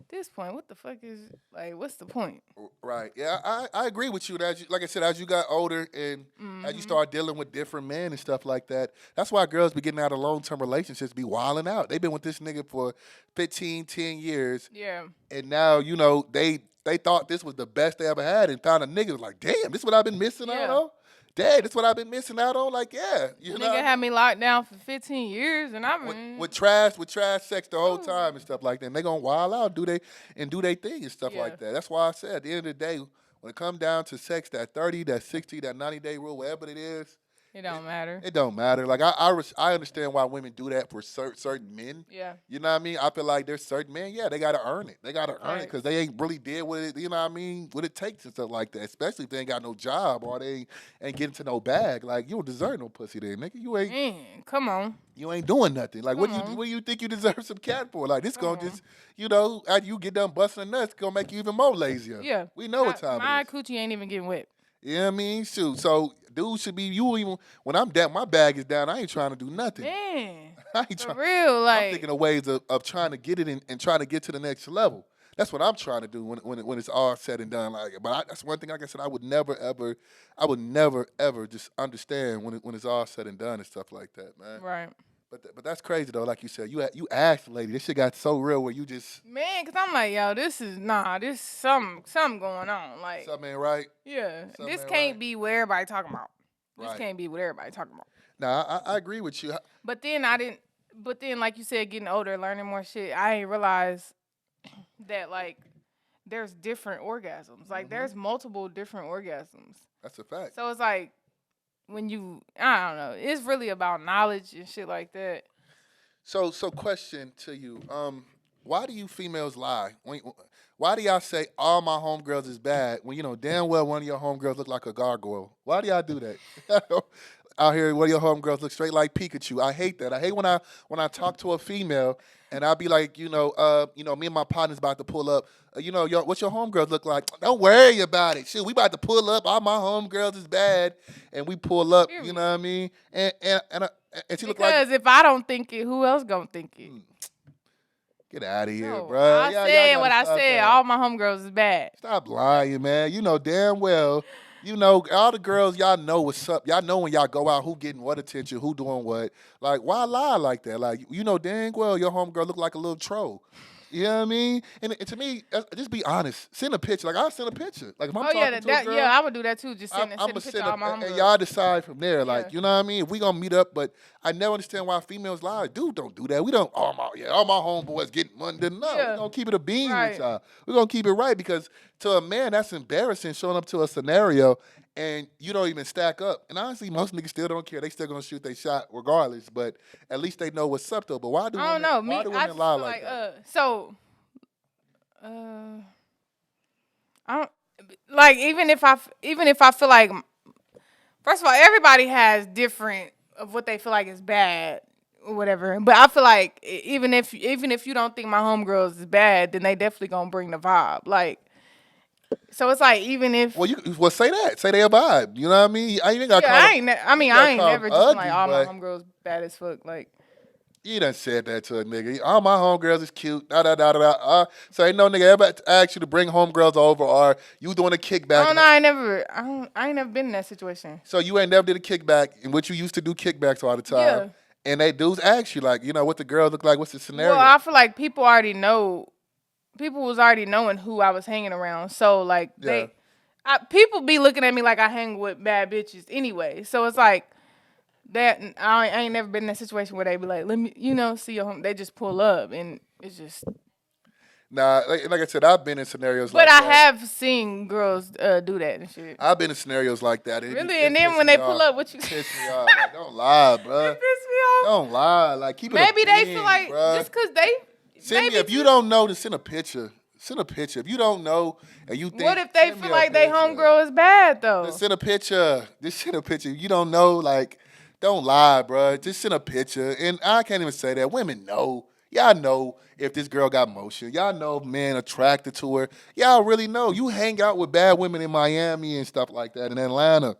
this point, what the fuck is like? What's the point? Right. Yeah, I agree with you. That like I said, as you got older and as you start dealing with different men and stuff like that, that's why girls be getting out of long-term relationships, be wilding out. They've been with this nigga for 15, 10 years. Yeah. And now, they thought this was the best they ever had and found a nigga was like, damn, this is what I've been missing out Yeah. on? Dad, this is what I've been missing out on? Like, yeah. You know Nigga what I had mean? me locked down for 15 years, and I mean, With trash sex the whole time and stuff like that. And they gonna wild out, do they thing and stuff Yeah. like that. That's why I said at the end of the day, when it come down to sex, that 30, that 60, that 90-day rule, whatever it is, it don't matter. it don't matter. Like I understand why women do that for certain men. Yeah. You know what I mean? I feel like there's certain men, yeah, they gotta earn it. They gotta earn it Right. because they ain't really did what it, you know what I mean, what it takes and stuff like that. Especially if they ain't got no job or they ain't getting to no bag. Like you don't deserve no pussy then, nigga. Man, come on. You ain't doing nothing. Like what Come on. do you think you deserve some cat for? Like this Come gonna just after you get done busting nuts, gonna make you even more lazier. Yeah. We know what time My it is. coochie ain't even getting wet. You know what I mean? Shoot. So dude should be even when I'm down, my bag is down, I ain't trying to do nothing. Man, I ain't for trying. real, I'm like, thinking of ways of trying to get it and trying to get to the next level. That's what I'm trying to do when it's all said and done. Like, but that's one thing. Like I said, I would never ever just understand when it's all said and done and stuff like that, man. right. But that's crazy though. Like you said, you asked the lady. This shit got so real where you just Man, cause I'm like, yo, this something going on. Like, something ain't right. yeah, Something this ain't can't right. be what everybody talking about. This Right. can't be what everybody talking about. Now I agree with you. But then I didn't. But then, like you said, getting older, learning more shit, I ain't realize that like there's different orgasms. Like there's multiple different orgasms. That's a fact. So it's like when you, I don't know, it's really about knowledge and shit like that. So question to you. Why do you females lie? Why do y'all say all my homegirls is bad when you know damn well one of your homegirls look like a gargoyle? Why do y'all do that? Out here, one of your homegirls look straight like Pikachu. I hate that. I hate when I talk to a female and I'll be like, me and my partner's about to pull up. What's your homegirls look like? Don't worry about it. Shit, we about to pull up. All my homegirls is bad, and we pull up. You know what I mean? And she look like. Because if I don't think it, who else gonna think it? Get out of here, No, bro. I Y'all said gotta what I stop said. that. All my homegirls is bad. Stop lying, man. You know damn well. You know, all the girls, y'all know what's up. Y'all know when y'all go out, who getting what attention, who doing what. Like, why lie like that? Like, you know dang well your homegirl look like a little troll. You know what I mean? And to me, just be honest. Send a picture. Like, I'll send a picture. Like, if I'm talking to a girl, I would do that too. Just send a I'ma picture of all my and homegirls. y'all decide from there. Like, Yeah. you know what I mean? If we gonna meet up, but I never understand why females lie. Dude, don't do that. We don't. All my homeboys getting money. No, Yeah. we gonna keep it a bean Right. with y'all. We gonna keep it right because to a man that's embarrassing showing up to a scenario and you don't even stack up. And honestly, most niggas still don't care. They still gonna shoot their shot regardless. But at least they know what's up though. But why do I don't know. why do I women just lie feel like that? I don't like even if I feel like, first of all, everybody has different of what they feel like is bad or whatever. But I feel like even if you don't think my homegirls is bad, then they definitely gonna bring the vibe. Like, so it's like even if Well, say that. Say they a vibe. You know what I mean? I ain't got. I ain't never just been like all my but homegirls bad as fuck. Like, you done said that to a nigga. All my homegirls is cute. Da da da da da. So ain't no nigga ever asked you to bring homegirls over, or you doing a kickback. oh no, I ain't never been in that situation. So you ain't never did a kickback, in which you used to do kickbacks all the time. Yeah. And they dudes ask you like, what the girls look like, what's the scenario? Well, I feel like people was already knowing who I was hanging around. So like Yeah. people be looking at me like I hang with bad bitches anyway. So it's like that. I ain't never been in that situation where they be like, let me, see your home. They just pull up and it's just. Nah, like I said, I've been in scenarios But like I that. have seen girls do that and shit. I've been in scenarios like that. Really? And then when they pull up, what you piss me off. Like, don't lie, bro. It piss me off. Don't lie. Like, keep it. Maybe they bean, feel like bruh. just because they. Send me if you don't know to send a picture. Send a picture. If you don't know and you think. What if they send me feel a like they picture. homegirl is bad though? Just send a picture. Just send a picture. If you don't know, like, don't lie, bro. Just send a picture. And I can't even say that. Women know. Y'all know if this girl got motion. Y'all know if men attracted to her. Y'all really know. You hang out with bad women in Miami and stuff like that in Atlanta.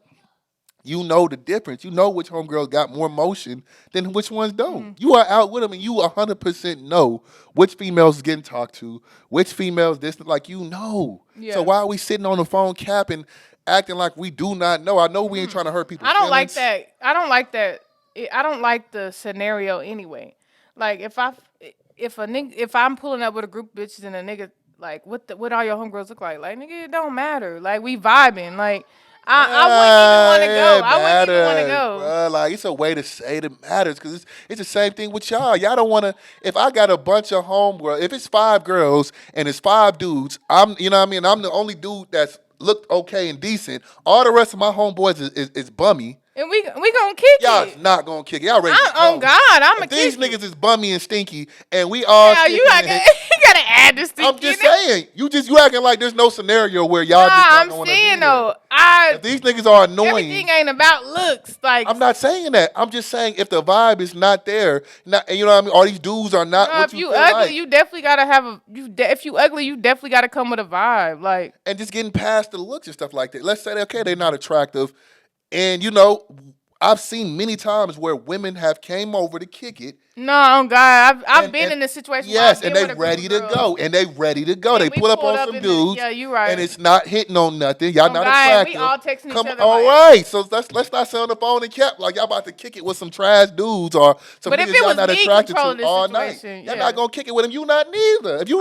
You know the difference. You know which homegirls got more motion than which ones don't. You are out with them and you 100% know which females is getting talked to, which females this, like, you know. Yeah. So why are we sitting on the phone capping, acting like we do not know? I know we ain't trying to hurt people's I don't like feelings. that. I don't like that. I don't like the scenario anyway. Like if I'm pulling up with a group of bitches and a nigga like what all your homegirls look like? Like, nigga, it don't matter. Like, we vibing. Like, I wouldn't even want to go. I wouldn't even want to go. Bruh. Like, it's a way to say it matters because it's the same thing with y'all. Y'all don't want to. If I got a bunch of homegirls, if it's 5 girls and it's 5 dudes, you know what I mean? I'm the only dude that's looked okay and decent. All the rest of my homeboys is bummy. And we gonna kick Y'all it. is not gonna kick it. Y'all ready to Oh go. God, I'm a These kick niggas is bummy and stinky, and we all. Yeah, you gotta add this thing. I'm just saying. You acting like there's no scenario where y'all just I'm don't want to be saying there. though, If these niggas are annoying. everything ain't about looks. Like, I'm not saying that. I'm just saying if the vibe is not there, and you know what I mean. All these dudes are not what if you you feel ugly, like. you definitely gotta have if you ugly, you definitely gotta come with a vibe. Like, And just getting past the looks and stuff like that. Let's say, okay, they're not attractive, and I've seen many times where women have came over to kick it, No, oh God, I've been And in a situation where yes, I've and been they with a group ready of to girls, go. And they ready to go. and They we pull up pulled on up some in the dudes, yeah, you and right. it's not hitting on nothing. Y'all Oh not God, and we attractive. all texting each Come other all like. right. So let's not sit on the phone and cap like y'all about to kick it with some trash dudes or some But if niggas it y'all was not me attracted to controlling the all night. situation, Y'all not yeah. gonna kick it with them. You not neither. Oh, If you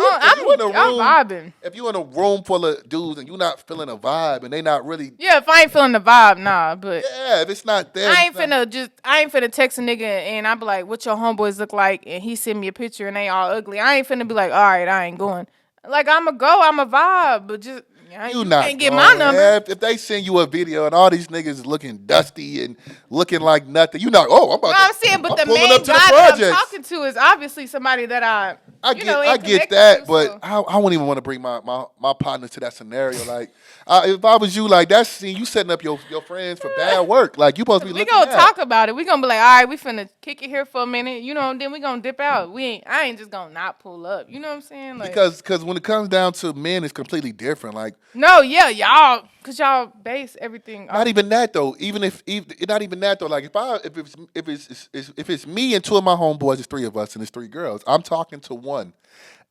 in a I'm room, vibing. if you in a room full of dudes and you not feeling a vibe and they not really, Yeah, if I ain't feeling the vibe, nah. But yeah, if it's not there, it's not. I ain't finna text a nigga and I be like, what your homeboys look like, and he send me a picture and they all ugly. I ain't finna be like, all right, I ain't going. Like I'm a go, I'm a vibe, but just You you not can't get my going. number. If they send you a video and all these niggas looking dusty and looking like nothing, you not. Oh, No, I'm saying, but I'm the pulling up main to the guy that I'm projects. talking to is obviously somebody that I ain't get connected that, to. but So I wouldn't even want to bring my partner to that scenario. Like, if I was you, like that's scene, you setting up your friends for bad work. Like you supposed to be we looking gonna at. talk about it. We gonna be like, all right, we finna kick it here for a minute, and then we gonna dip out. I ain't just gonna not pull up. You know what I'm saying? Like, Because when it comes down to men, it's completely different. Like no, yeah, cause y'all base everything not off. even that though. Not even that though. Like if it's me and two of my homeboys, it's three of us and it's three girls. I'm talking to one,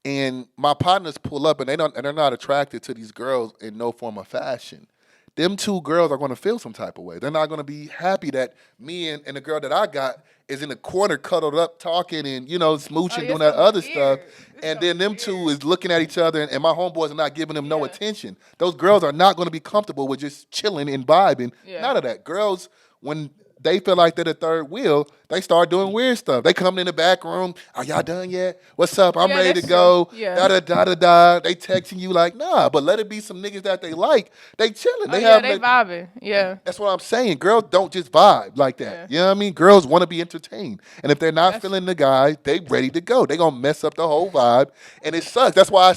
and my partners pull up and they're not attracted to these girls in no form of fashion. Them two girls are going to feel some type of way. They're not going to be happy that me and the girl that I got is in the corner cuddled up talking and Oh, smooching yeah, doing it's that gonna be other stuff, weird. It's and gonna then be them two weird. is looking at each other and my homeboys are not giving them no Yeah, attention. Those girls are not going to be comfortable with just chilling and vibing. yeah. None of that. Girls, when they feel like they're the third wheel, they start doing weird stuff. They come in the back room. Are y'all done yet? What's up? I'm Yeah, ready to that's true. go. Yeah. Da da da da da. They texting you like, nah, but let it be some niggas that they like. They chilling. Oh They yeah, having they vibing. Yeah, that's what I'm saying. Girls don't just vibe like that. yeah. You know what I mean? Girls want to be entertained. And if they're not That's feeling the guy, they ready to go. They gonna mess up the whole vibe. And it sucks. That's why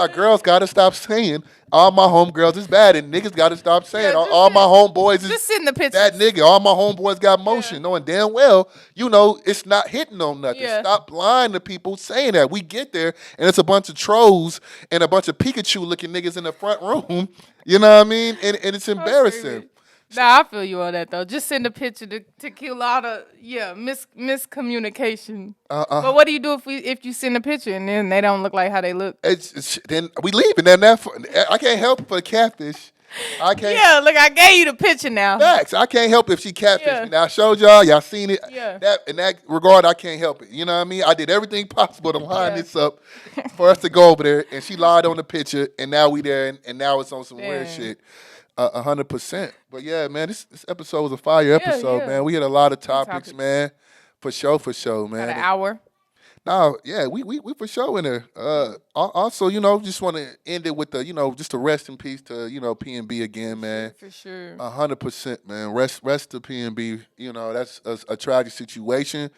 girls gotta stop saying all my homegirls is bad. And niggas gotta stop saying yeah. all my homeboys is Just send the that pictures. nigga. All my homeboys got Yeah, motion. Knowing damn well, it's not hitting on nothing. yeah. Stop lying to people saying that. We get there and it's a bunch of trolls and a bunch of Pikachu looking niggas in the front room. You know what I mean? And it's I'm embarrassing. screaming. Nah, I feel you on that though. Just send a picture to kill all the miscommunication. But what do you do if you send a picture and then they don't look like how they look? Then we leave, and then I can't help for the catfish. I can't. Yeah, look, I gave you the picture now. Facts. I can't help if she catfish Yeah. me. Now I showed y'all seen it. Yeah. That in that regard, I can't help it. You know what I mean? I did everything possible to line Yeah. this up for us to go over there, and she lied on the picture, and now we there, and now it's on some weird Dang. shit. 100%. But yeah, man, this episode was a fire episode, yeah. man. We had a lot of topics, topics. man. For sure, man. Got an hour. No, yeah, we for sure in there. Also, just want to end it with just a rest in peace to PNB again, man. For sure. 100%, man. Rest to PNB. That's a tragic situation.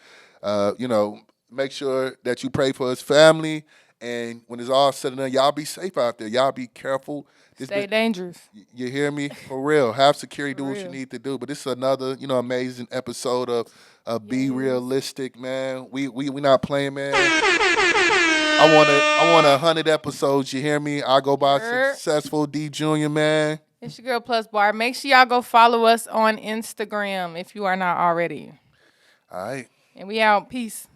Make sure that you pray for his family, and when it's all said and done, y'all be safe out there. Y'all be careful. Stay dangerous. You hear me? For real. Have security. Do what you real. need to do. But this is another, amazing episode of Be Realistic, man. We not playing, man. I want 100 episodes. You hear me? I go by Successful D Junior, man. It's your girl Plus Bar. Make sure y'all go follow us on Instagram if you are not already. All right. And we out. Peace.